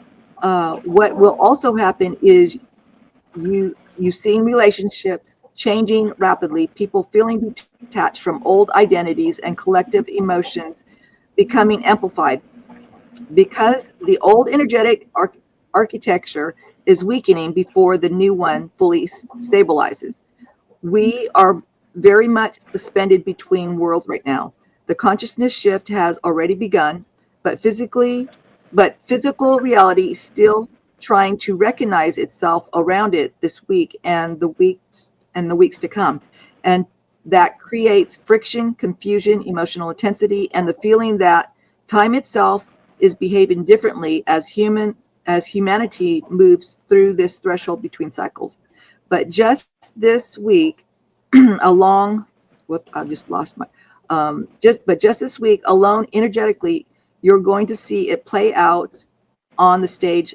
Speaker 2: what will also happen is you've seen relationships changing rapidly, people feeling detached from old identities and collective emotions becoming amplified because the old energetic architecture is weakening before the new one fully stabilizes. We are very much suspended between worlds right now. The consciousness shift has already begun, but physical reality is still trying to recognize itself around it this week and the weeks to come. And that creates friction, confusion, emotional intensity, and the feeling that time itself is behaving differently as humanity moves through this threshold between cycles. But just this week, along, whoop, I just lost my, just this week alone, energetically, you're going to see it play out on the stage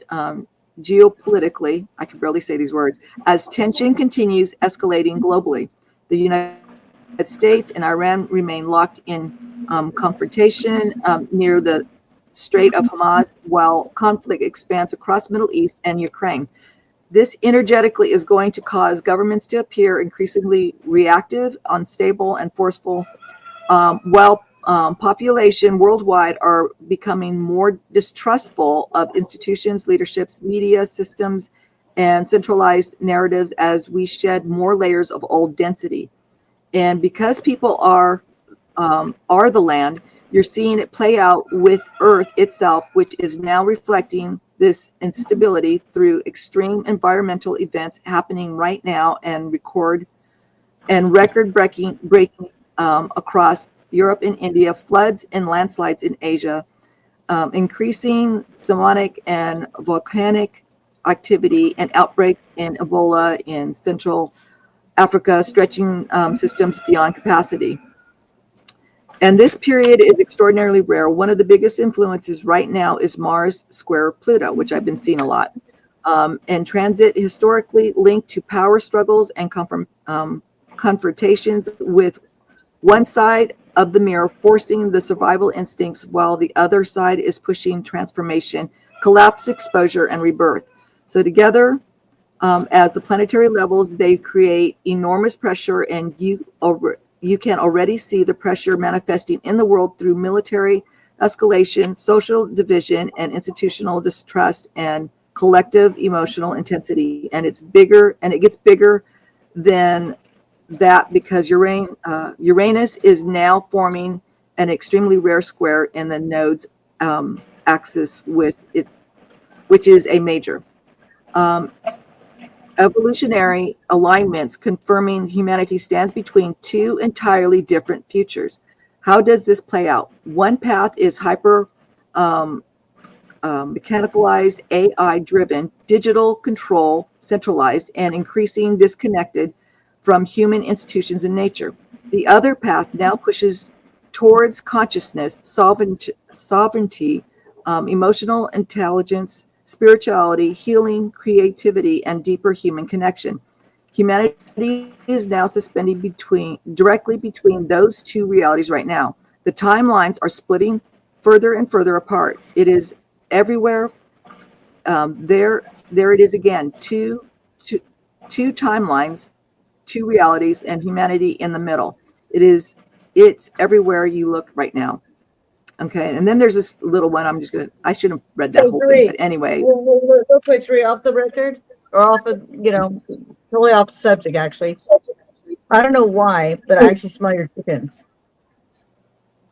Speaker 2: geopolitically. I can barely say these words. As tension continues escalating globally, the United States and Iran remain locked in confrontation near the Strait of Hormuz, while conflict expands across Middle East and Ukraine. This energetically is going to cause governments to appear increasingly reactive, unstable, and forceful, while population worldwide are becoming more distrustful of institutions, leaderships, media systems, and centralized narratives as we shed more layers of old density. And because people are the land, you're seeing it play out with Earth itself, which is now reflecting this instability through extreme environmental events happening right now and record breaking across Europe and India, floods and landslides in Asia, increasing seismic and volcanic activity and outbreaks in Ebola in Central Africa, stretching systems beyond capacity. And this period is extraordinarily rare. One of the biggest influences right now is Mars square Pluto, which I've been seeing a lot. And transit historically linked to power struggles and confrontations with one side of the mirror forcing the survival instincts while the other side is pushing transformation, collapse, exposure, and rebirth. So together, as the planetary levels, they create enormous pressure, and you can already see the pressure manifesting in the world through military escalation, social division, and institutional distrust and collective emotional intensity. And it's bigger, and it gets bigger than that because Uranus is now forming an extremely rare square in the node's axis with it, which is a major. Evolutionary alignments confirming humanity stands between two entirely different futures. How does this play out? One path is hyper mechanicalized, AI driven, digital control, centralized, and increasing disconnected from human institutions and nature. The other path now pushes towards consciousness, sovereignty, emotional intelligence, spirituality, healing, creativity, and deeper human connection. Humanity is now suspended directly between those two realities right now. The timelines are splitting further and further apart. It is everywhere. There it is again. Two timelines, two realities, and humanity in the middle. It's everywhere you look right now. Okay, and then there's this little one. I should have read that whole thing, but anyway.
Speaker 3: Real quick, Sheree, off the record, or off of, totally off the subject, actually. I don't know why, but I actually smell your chickens.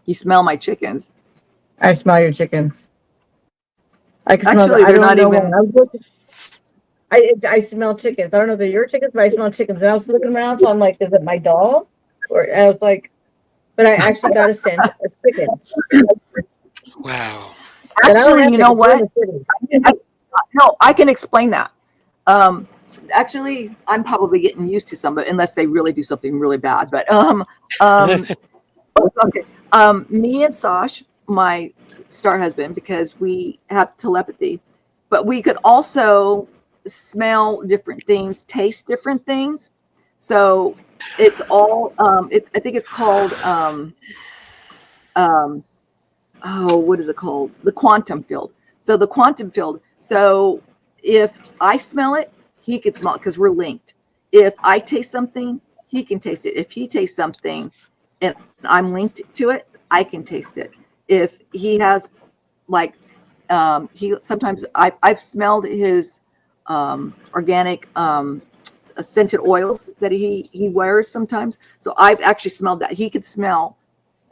Speaker 2: You smell my chickens?
Speaker 3: I smell your chickens. I can smell
Speaker 2: Actually,
Speaker 3: them.
Speaker 2: they're not even.
Speaker 3: I smell chickens. I don't know if they're your chickens, but I smell chickens. And I was looking around, so I'm like, is it my dog? Or I was like, but I actually got a scent of chickens.
Speaker 1: Wow.
Speaker 2: Actually, you know what? No, I can explain that. Actually, I'm probably getting used to some, but unless they really do something really bad. But okay. Me and Sash, my star husband, because we have telepathy, but we could also smell different things, taste different things. So it's all. I think it's called. What is it called? The quantum field. So the quantum field, So if I smell it, he could smell it because we're linked. If I taste something, he can taste it. If he tastes something and I'm linked to it, I can taste it. If he has like he sometimes I've smelled his organic scented oils that he wears sometimes. So I've actually smelled that. He could smell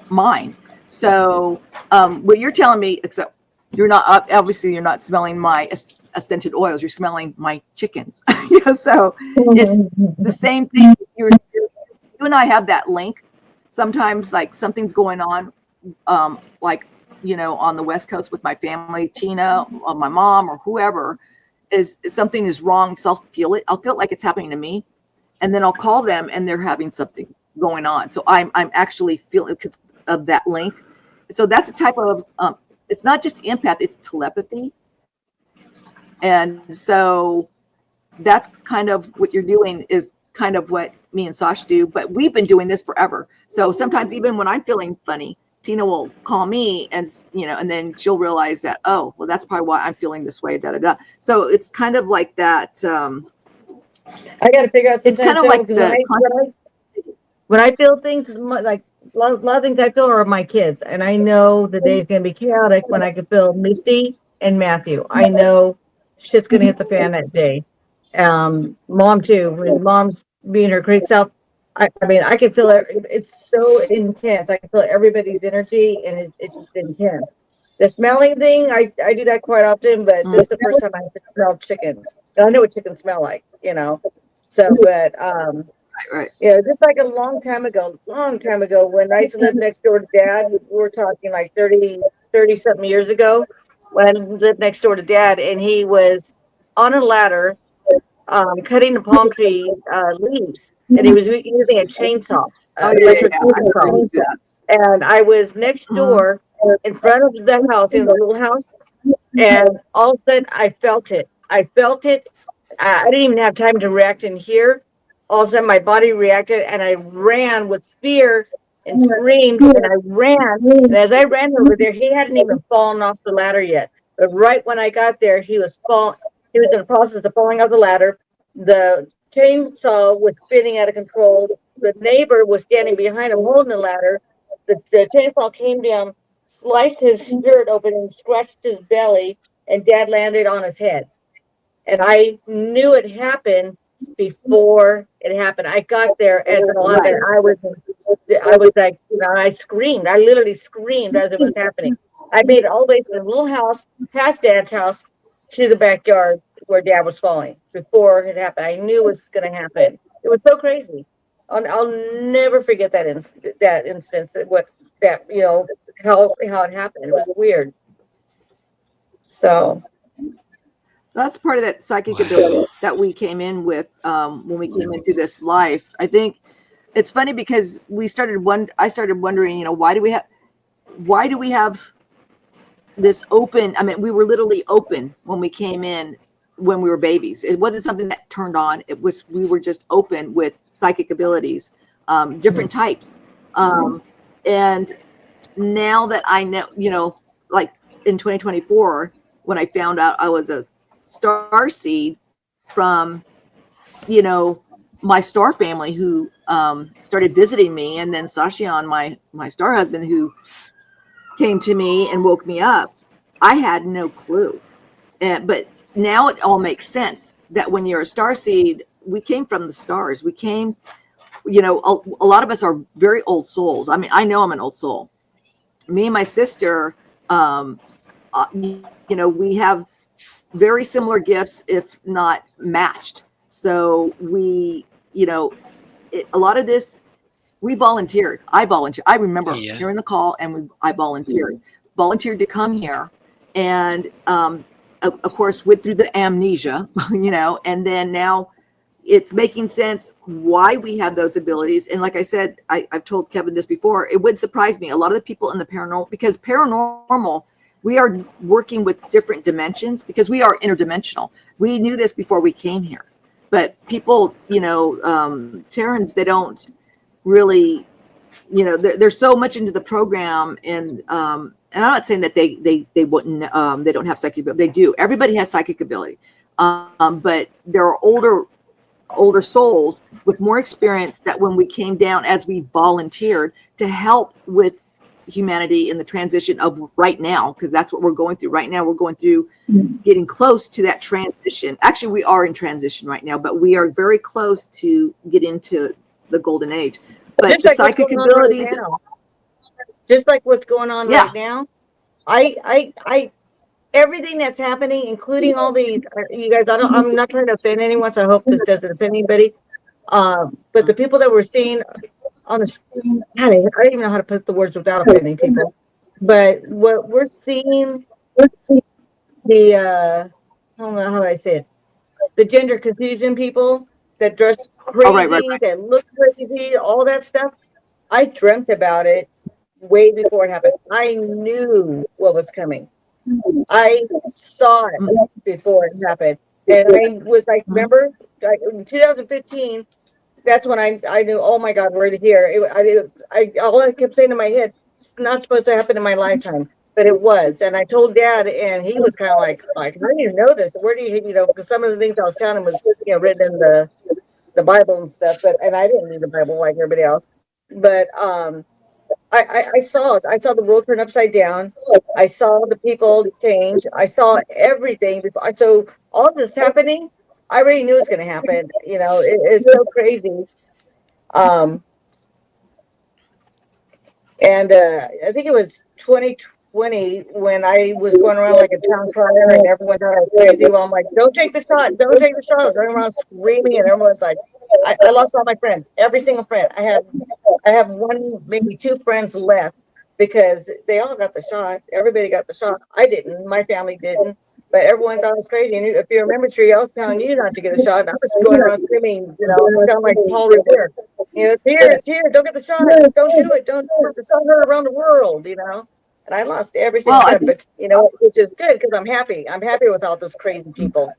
Speaker 2: mine. So what you're telling me, except you're not obviously you're not smelling my scented oils. You're smelling my chickens. So it's the same thing. You and I have that link. Sometimes like something's going on, like on the West Coast with my family, Tina, or my mom, or whoever, is something is wrong. So I'll feel it. I'll feel it like it's happening to me, and then I'll call them, and they're having something going on. So I'm actually feeling because of that link. So that's a type of it's not just empath, it's telepathy. And so that's kind of what you're doing is kind of what me and Sash do, but we've been doing this forever. So sometimes even when I'm feeling funny, Tina will call me and and then she'll realize that, oh, well, that's probably why I'm feeling this way, da da da. So it's kind of like that.
Speaker 3: I got to figure out.
Speaker 2: It's kind of like
Speaker 3: when I feel things like a lot of things I feel are my kids, and I know the day's gonna be chaotic when I can feel Misty and Matthew. I know shit's gonna hit the fan that day. Mom too. When mom's being her great self, I mean, I can feel it. It's so intense. I can feel everybody's energy, and it's just intense. The smelling thing, I do that quite often, but this is the first time I smelled chickens. And I know what chickens smell like, So, but
Speaker 2: right.
Speaker 3: yeah, just like a long time ago, when I used to live next door to Dad, we were talking like 30 something years ago, when I lived next door to Dad, and he was on a ladder cutting the palm tree leaves, and he was using a chainsaw, electric chainsaw. And I was next door in front of the house, in the little house, and all of a sudden I felt it. I didn't even have time to react and hear. All of a sudden my body reacted, and I ran with fear and screamed, and I ran. And as I ran over there, he hadn't even fallen off the ladder yet. But right when I got there, he was in the process of falling off the ladder. The chainsaw was spinning out of control. The neighbor was standing behind him holding the ladder. The chainsaw came down, sliced his shirt open, and scratched his belly, and Dad landed on his head. And I knew it happened before it happened. I got there at the 11. I was like, I screamed. I literally screamed as it was happening. I made it all the way to the little house, past Dad's house, to the backyard where Dad was falling before it happened. I knew it was going to happen. It was so crazy. I'll never forget that instance. How it happened. It was weird. So
Speaker 2: that's part of that psychic ability that we came in with when we came into this life. I think it's funny because I started wondering, why do we have this open? I mean, we were literally open when we came in when we were babies. It wasn't something that turned on. We were just open with psychic abilities, different types. And now that I know, like in 2024, when I found out I was a star seed from, my star family who started visiting me, and then Sashian, my star husband, who came to me and woke me up. I had no clue, but now it all makes sense that when you're a star seed, we came from the stars. We came, a lot of us are very old souls. I mean, I know I'm an old soul. Me and my sister, we have very similar gifts, if not matched. So we, a lot of this, we volunteered. I volunteered. I remember hearing the call, and I volunteered to come here, and of course went through the amnesia, and then now it's making sense why we have those abilities. And like I said, I've told Kevin this before, it would surprise me. A lot of the people in the paranormal, because paranormal, we are working with different dimensions because we are interdimensional. We knew this before we came here, but people, Terrans, they don't really you know, there's so much into the program, and I'm not saying that they wouldn't, they don't have psychic ability. They do. Everybody has psychic ability, but there are older souls with more experience that when we came down as we volunteered to help with humanity in the transition of right now, because that's what we're going through right now. We're going through getting close to that transition. Actually, we are in transition right now, but we are very close to get into the golden age. But
Speaker 3: Just
Speaker 2: the
Speaker 3: like what's
Speaker 2: psychic
Speaker 3: going on right
Speaker 2: abilities,
Speaker 3: now. Just like what's going on
Speaker 2: yeah,
Speaker 3: right now. I everything that's happening, including all these, you guys, I'm not trying to offend anyone, so I hope this doesn't offend anybody. But the people that we're seeing on the screen, God, I don't even know how to put the words without offending people. But what we're seeing, the I don't know how do I say it, the gender confusion people that dress
Speaker 2: oh, right, right,
Speaker 3: crazy, that look crazy, all that stuff. I dreamt about it way before it happened. I knew what was coming. I saw it
Speaker 2: right.
Speaker 3: before it happened. And I was like, remember, in 2015, that's when I knew, oh my God, we're here. All I kept saying in my head, it's not supposed to happen in my lifetime, but it was. And I told Dad, and he was kind of like, how do you know this? Where do you know, because some of the things I was telling him was, written in the Bible and stuff, and I didn't read the Bible like everybody else. But I saw it. I saw the world turn upside down. I saw the people change. I saw everything before. So all this happening, I already knew it was going to happen. It's so crazy. Um, and I think it was 2020 when I was going around like a town crier, and everyone thought I was crazy. Well, I'm like, don't take the shot. Don't take the shot. I was running around screaming, and everyone's like, I lost all my friends, every single friend. I have one, maybe two friends left because they all got the shot. Everybody got the shot. I didn't. My family didn't. But everyone thought it was crazy. And if you remember, Sheree, I was telling you not to get a shot. And I was going around screaming, kind of like Paul Revere. It's here, it's here. Don't get the shot. Don't do it. Don't do it. The shot heard around the world. And I lost every single
Speaker 2: Well,
Speaker 3: friend. But, which is good because I'm happy. I'm happy with all those crazy people.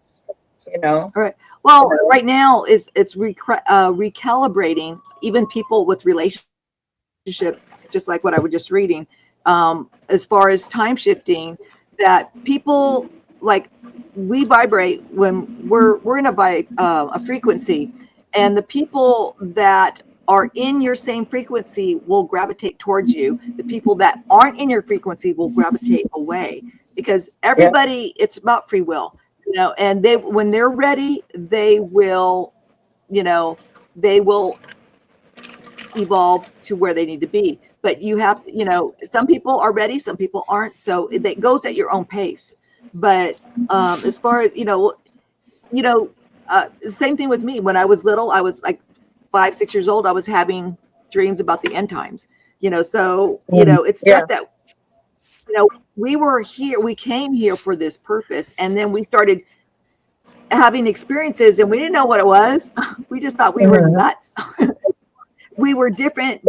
Speaker 2: all right. Well, right now it's recalibrating even people with relationship, just like what I was just reading, as far as time shifting, that people like we vibrate when we're in a frequency, and the people that are in your same frequency will gravitate towards you. The people that aren't in your frequency will gravitate away, because everybody, it's about free will, and when they're ready, they will evolve to where they need to be. But you have, some people are ready, some people aren't. So it goes at your own pace. But as far as, same thing with me. When I was little, I was like 5-6 years old. I was having dreams about the end times, so, it's stuff that, we came here for this purpose. And then we started having experiences, and we didn't know what it was. We just thought we were nuts. We were different,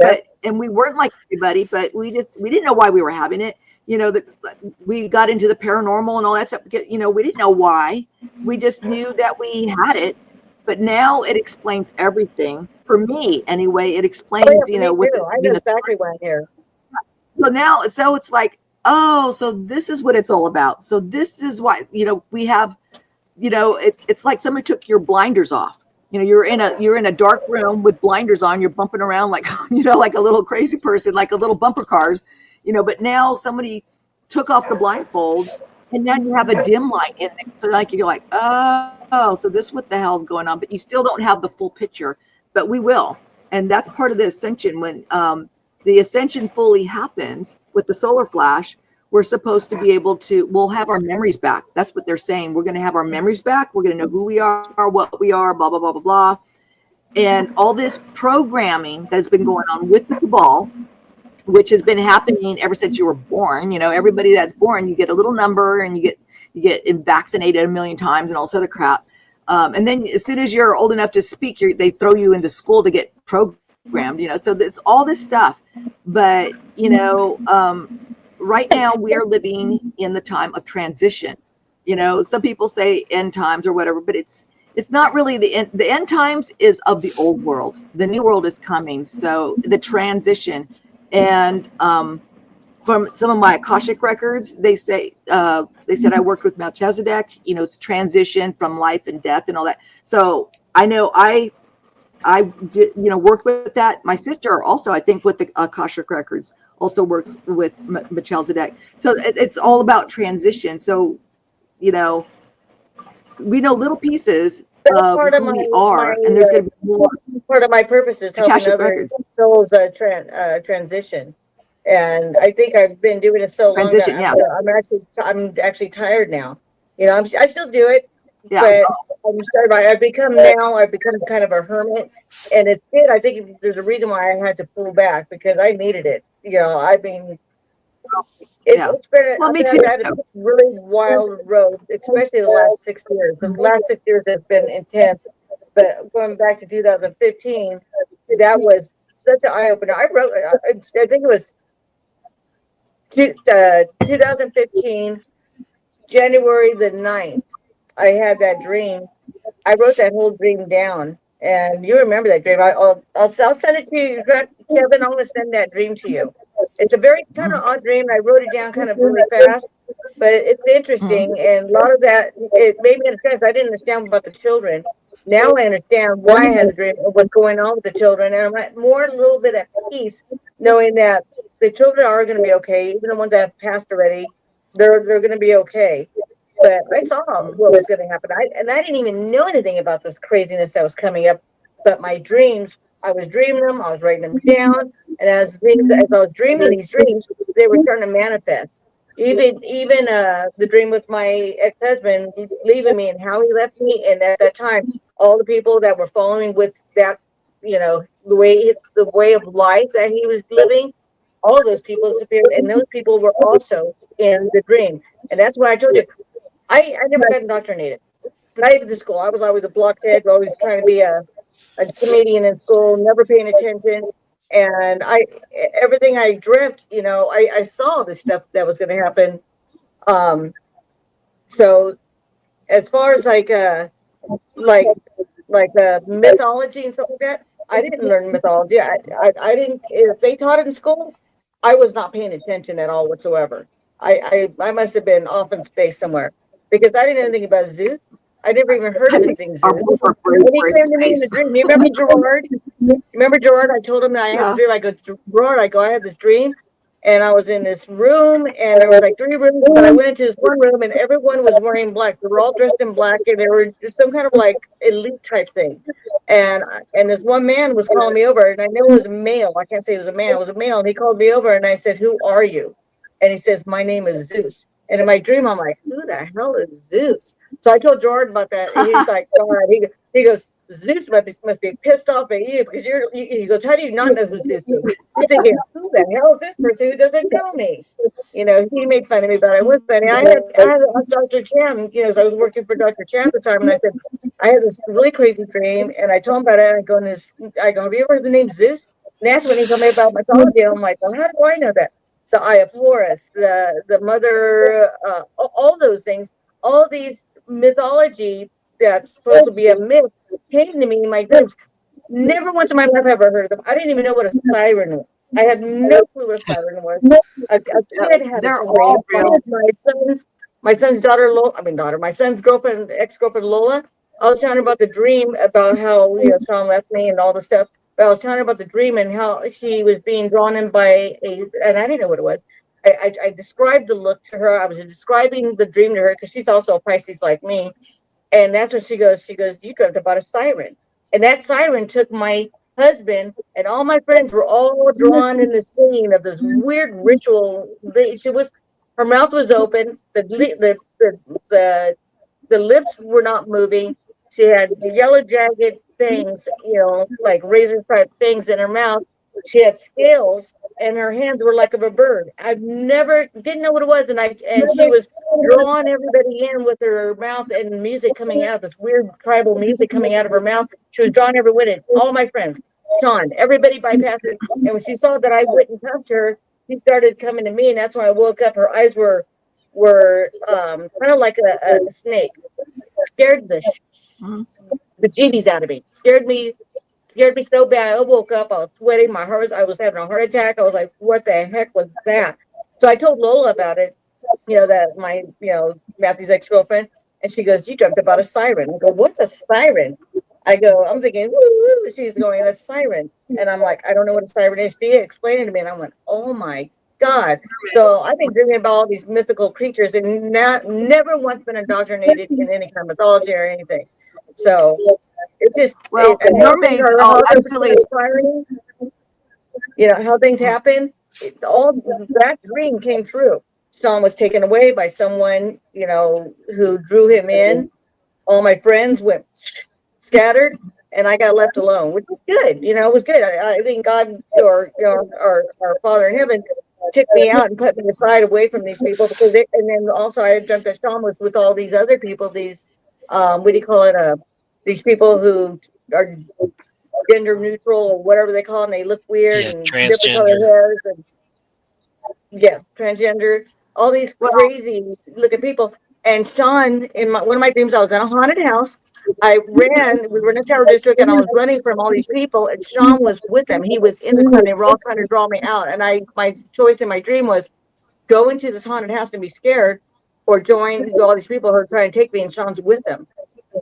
Speaker 2: and we weren't like everybody, but we didn't know why we were having it. That we got into the paranormal and all that stuff because, we didn't know why. We just knew that we had it. But now it explains everything for me anyway. It explains,
Speaker 3: I know exactly why I'm here.
Speaker 2: So it's like, oh, so this is what it's all about. So this is why, we have, it's like somebody took your blinders off. You're in a dark room with blinders on. You're bumping around like, like a little crazy person, like a little bumper cars, but now somebody took off the blindfold, and now you have a dim light in it. So like, you're like, oh, so this, what the hell is going on? But you still don't have the full picture, but we will. And that's part of the ascension. When the ascension fully happens with the solar flash, we're supposed to be able to, we'll have our memories back. That's what they're saying. We're going to have our memories back. We're going to know who we are, what we are, blah, blah, blah, blah, blah. And all this programming that has been going on with the cabal, which has been happening ever since you were born. Everybody that's born, you get a little number, and you get vaccinated a million times and all this other crap. And then as soon as you're old enough to speak, they throw you into school to get programmed, so there's all this stuff. But, right now we are living in the time of transition. Some people say end times or whatever, but it's not really the end. The end times is of the old world. The new world is coming. So the transition, and from some of my Akashic records, they said I worked with Melchizedek. You know, it's transition from life and death and all that. So I know I did, you know, worked with that. My sister also, I think, with the Akashic records, also works with Melchizedek. So it's all about transition. So, you know, we know little pieces
Speaker 3: That's
Speaker 2: of
Speaker 3: part of
Speaker 2: who we are, and there's going to be more
Speaker 3: part of my purpose is helping
Speaker 2: Akashic
Speaker 3: other
Speaker 2: records
Speaker 3: souls transition. And I think I've been doing it so long that
Speaker 2: transition. Yeah,
Speaker 3: I'm actually tired now. You know, I still do it,
Speaker 2: yeah.
Speaker 3: but I've become kind of a hermit, and it's good. I think there's a reason why I had to pull back because I needed it. You know, I mean,
Speaker 2: Yeah.
Speaker 3: it's been
Speaker 2: Well, me too.
Speaker 3: I've had a really wild road, especially the last 6 years. The last 6 years has been intense, but going back to 2015, that was such an eye opener. I think it was 2015, January the 9th. I had that dream. I wrote that whole dream down, and you remember that dream. I'll send it to you, Kevin. I'm gonna send that dream to you. It's a very kind of odd dream. I wrote it down kind of really fast, but it's interesting, and a lot of that it made me understand. I didn't understand about the children. Now I understand why I had the dream, and what's going on with the children, and I'm a little bit at peace knowing that the children are going to be okay, even the ones that have passed already. They're going to be okay. But I saw what was going to happen. I didn't even know anything about this craziness that was coming up. But my dreams, I was dreaming them, I was writing them down, and as I was dreaming these dreams, they were starting to manifest. Even the dream with my ex-husband leaving me and how he left me, and at that time, all the people that were following with that, you know, the way of life that he was living, all of those people disappeared, and those people were also in the dream. And that's why I told you I never got indoctrinated. Not even to school. I was always a blockhead, always trying to be a comedian in school, never paying attention. And everything I dreamt, you know, I saw the stuff that was going to happen. Um, so as far as like mythology and stuff like that, I didn't learn mythology. I didn't. If they taught it in school, I was not paying attention at all whatsoever. I must have been off in space somewhere because I didn't know anything about Zeus. I never even heard
Speaker 2: I
Speaker 3: of this
Speaker 2: think
Speaker 3: thing,
Speaker 2: our
Speaker 3: Zeus.
Speaker 2: both are
Speaker 3: And he
Speaker 2: great
Speaker 3: came to me in
Speaker 2: space.
Speaker 3: the dream. You remember Gerard? Remember Gerard? I told him that I had a
Speaker 2: Yeah.
Speaker 3: dream. I go, Gerard, I had this dream, and I was in this room, and there was like 3 rooms, but I went into this one room, and everyone was wearing black. They were all dressed in black, and they were some kind of like elite type thing. And this one man was calling me over, and I knew it was a male. I can't say it was a man. It was a male, and he called me over, and I said, "Who are you?" And he says, "My name is Zeus." And in my dream, I'm like, "Who the hell is Zeus?" So I told Jordan about that. And he's like, "God," he goes, "Zeus must be pissed off at you because he goes, how do you not know who Zeus is?" He's thinking, "Who the hell is this person who doesn't know me?" You know, he made fun of me, but I was funny. I asked Dr. Chan, you know, so I was working for Dr. Chan at the time, and I said, I had this really crazy dream, and I told him about it. And I go, "Have you ever heard the name Zeus?" And that's when he told me about mythology. I'm like, "Well, how do I know that?" The Eye of Horus, the mother, all those things, all these mythology that's supposed to be a myth came to me in my dreams. Never once in my life have I heard of them. I didn't even know what a siren was. I had no clue what a siren was. A kid had
Speaker 2: They're
Speaker 3: a dream.
Speaker 2: all real.
Speaker 3: My son's daughter, my son's girlfriend, ex-girlfriend Lola. I was telling her about the dream about how, you know, Sean left me and all the stuff. But I was telling her about the dream and how she was being drawn in by and I didn't know what it was. I described the look to her. I was describing the dream to her because she's also a Pisces like me. And that's when she goes, "You dreamt about a siren." And that siren took my husband, and all my friends were all drawn in the scene of this weird ritual. Her mouth was open, the lips were not moving. She had yellow jagged fangs, you know, like razor type fangs in her mouth. She had scales, and her hands were like of a bird. I've never didn't know what it was, and she was drawing everybody in with her mouth and music coming out, this weird tribal music coming out of her mouth. She was drawing everyone in, all my friends, Sean, everybody bypassed her. And when she saw that I wouldn't come to her, she started coming to me, and that's when I woke up. Her eyes were kind of like a snake. scared the bejeebies out of me. Scared me so bad. I woke up, I was sweating, I was having a heart attack. I was like, what the heck was that? So I told Lola about it, that my, Matthew's ex-girlfriend, and she goes, you dreamt about a siren. I go, what's a siren? I'm thinking, woo, woo. She's going, a siren. And I'm like, I don't know what a siren is. She explained it to me, and I went, oh my God. So I've been dreaming about all these mythical creatures and never once been indoctrinated in any kind of mythology or anything. So it just,
Speaker 2: mermaids all actually,
Speaker 3: inspiring, how things happen. All that dream came true. Sean was taken away by someone, who drew him in. All my friends went scattered, and I got left alone, which was good. It was good. I think God, or our Father in heaven, took me out and put me aside away from these people, and then also I dreamt that Sean was with all these other people, these what do you call it, these people who are gender neutral or whatever they call them. They look weird and different color hairs, and yes, transgender, all these crazy looking people. And Sean, in one of my dreams, I was in a haunted house. We were in a terror district, and I was running from all these people, and Sean was with them. He was in the car, and they were all trying to draw me out. And my choice in my dream was go into this haunted house and be scared, or join all these people who are trying to take me, and Sean's with them.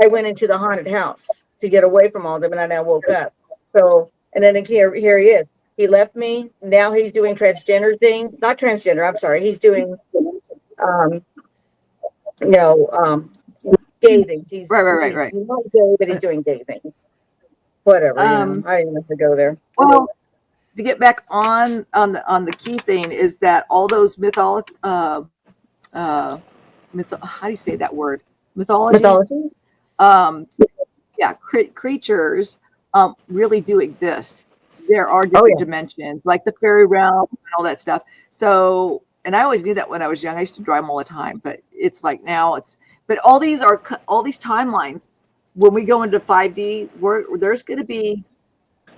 Speaker 3: I went into the haunted house to get away from all of them, and then I woke up. So, and then here he is. He left me. Now he's doing transgender thing. Not transgender, I'm sorry. He's doing, gay things. He's
Speaker 2: right.
Speaker 3: He's not gay, but he's doing gay things. Whatever. I didn't have to go there.
Speaker 2: Well, to get back on the key thing is that all those how do you say that word? Mythology? Creatures really do exist. There are different dimensions, like the fairy realm and all that stuff. So, and I always knew that when I was young. I used to draw them all the time, but it's like now but all these timelines. When we go into 5D, there's going to be,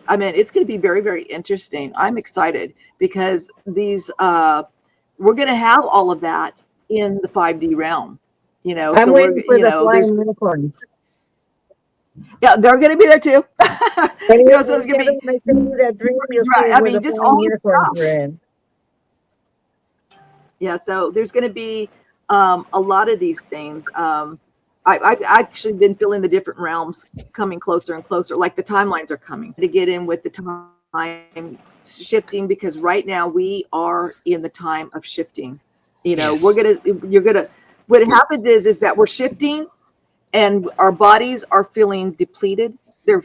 Speaker 2: it's going to be very, very interesting. I'm excited because we're going to have all of that in the 5D realm.
Speaker 3: I'm waiting for the flying unicorns.
Speaker 2: Yeah, they're going to be there too.
Speaker 3: So there's going to be. I send you that dream. You'll see
Speaker 2: just all
Speaker 3: unicorns are in.
Speaker 2: Yeah, so there's going to be a lot of these things. I've actually been feeling the different realms coming closer and closer, like the timelines are coming to get in with the time shifting, because right now we are in the time of shifting. What happens is that we're shifting, and our bodies are feeling depleted. They're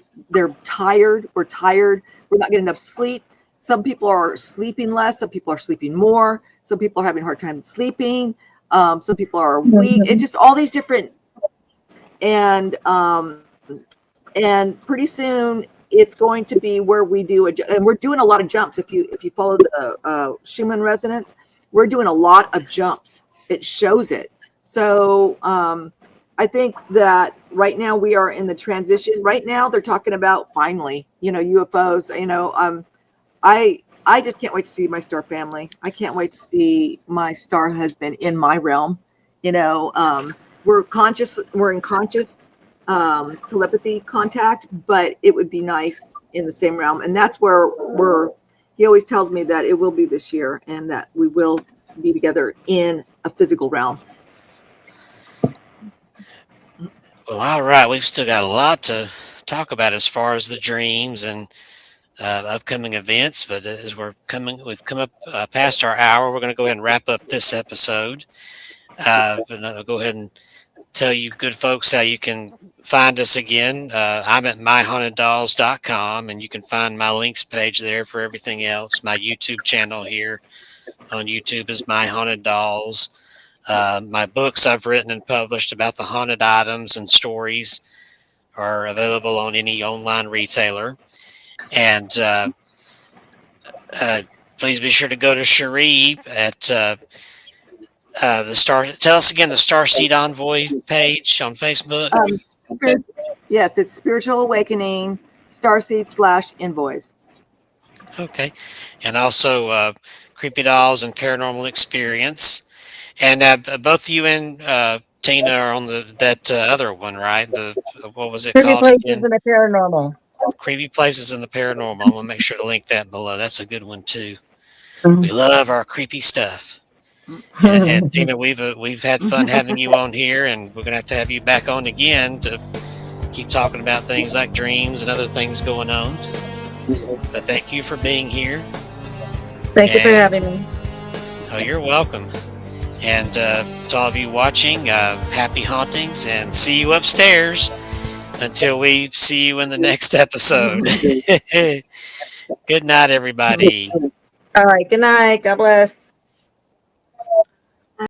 Speaker 2: tired. We're tired. We're not getting enough sleep. Some people are sleeping less. Some people are sleeping more. Some people are having a hard time sleeping. Some people are weak. It's just all these different. And pretty soon it's going to be where we do and we're doing a lot of jumps. If you follow the Schumann resonance, we're doing a lot of jumps. It shows it. So I think that right now we are in the transition. Right now they're talking about finally, UFOs. I just can't wait to see my star family. I can't wait to see my star husband in my realm. We're in conscious telepathy contact, but it would be nice in the same realm. And that's where he always tells me that it will be this year and that we will be together in a physical realm.
Speaker 1: Well, all right. We've still got a lot to talk about as far as the dreams and upcoming events, but as we've come up past our hour. We're going to go ahead and wrap up this episode. But I'll go ahead and tell you good folks how you can find us again. I'm at myhauntedDolls.com, and you can find my links page there for everything else. My YouTube channel here on YouTube is My Haunted Dolls. My books I've written and published about the haunted items and stories are available on any online retailer. And please be sure to go to Cherie at tell us again the Starseed Envoy page on Facebook.
Speaker 2: Yes, it's Spiritual Awakening, Starseed /ENVOYS.
Speaker 1: Okay. And also Creepy Dolls and Paranormal Experience. And both you and Tina are on that other one, right? The what was it
Speaker 3: Creepy
Speaker 1: called
Speaker 3: places
Speaker 1: again?
Speaker 3: in the paranormal.
Speaker 1: Creepy Places in the Paranormal. I'm gonna make sure to link that below. That's a good one too.
Speaker 3: Mhm.
Speaker 1: We love our creepy stuff. And Tina, we've had fun having you on here, and we're gonna have to have you back on again to keep talking about things like dreams and other things going on. But thank you for being here.
Speaker 3: Thank you for
Speaker 1: And
Speaker 3: having me.
Speaker 1: oh, you're welcome. And to all of you watching, happy hauntings, and see you upstairs until we see you in the next episode. Good night, everybody.
Speaker 3: All right. Good night. God bless.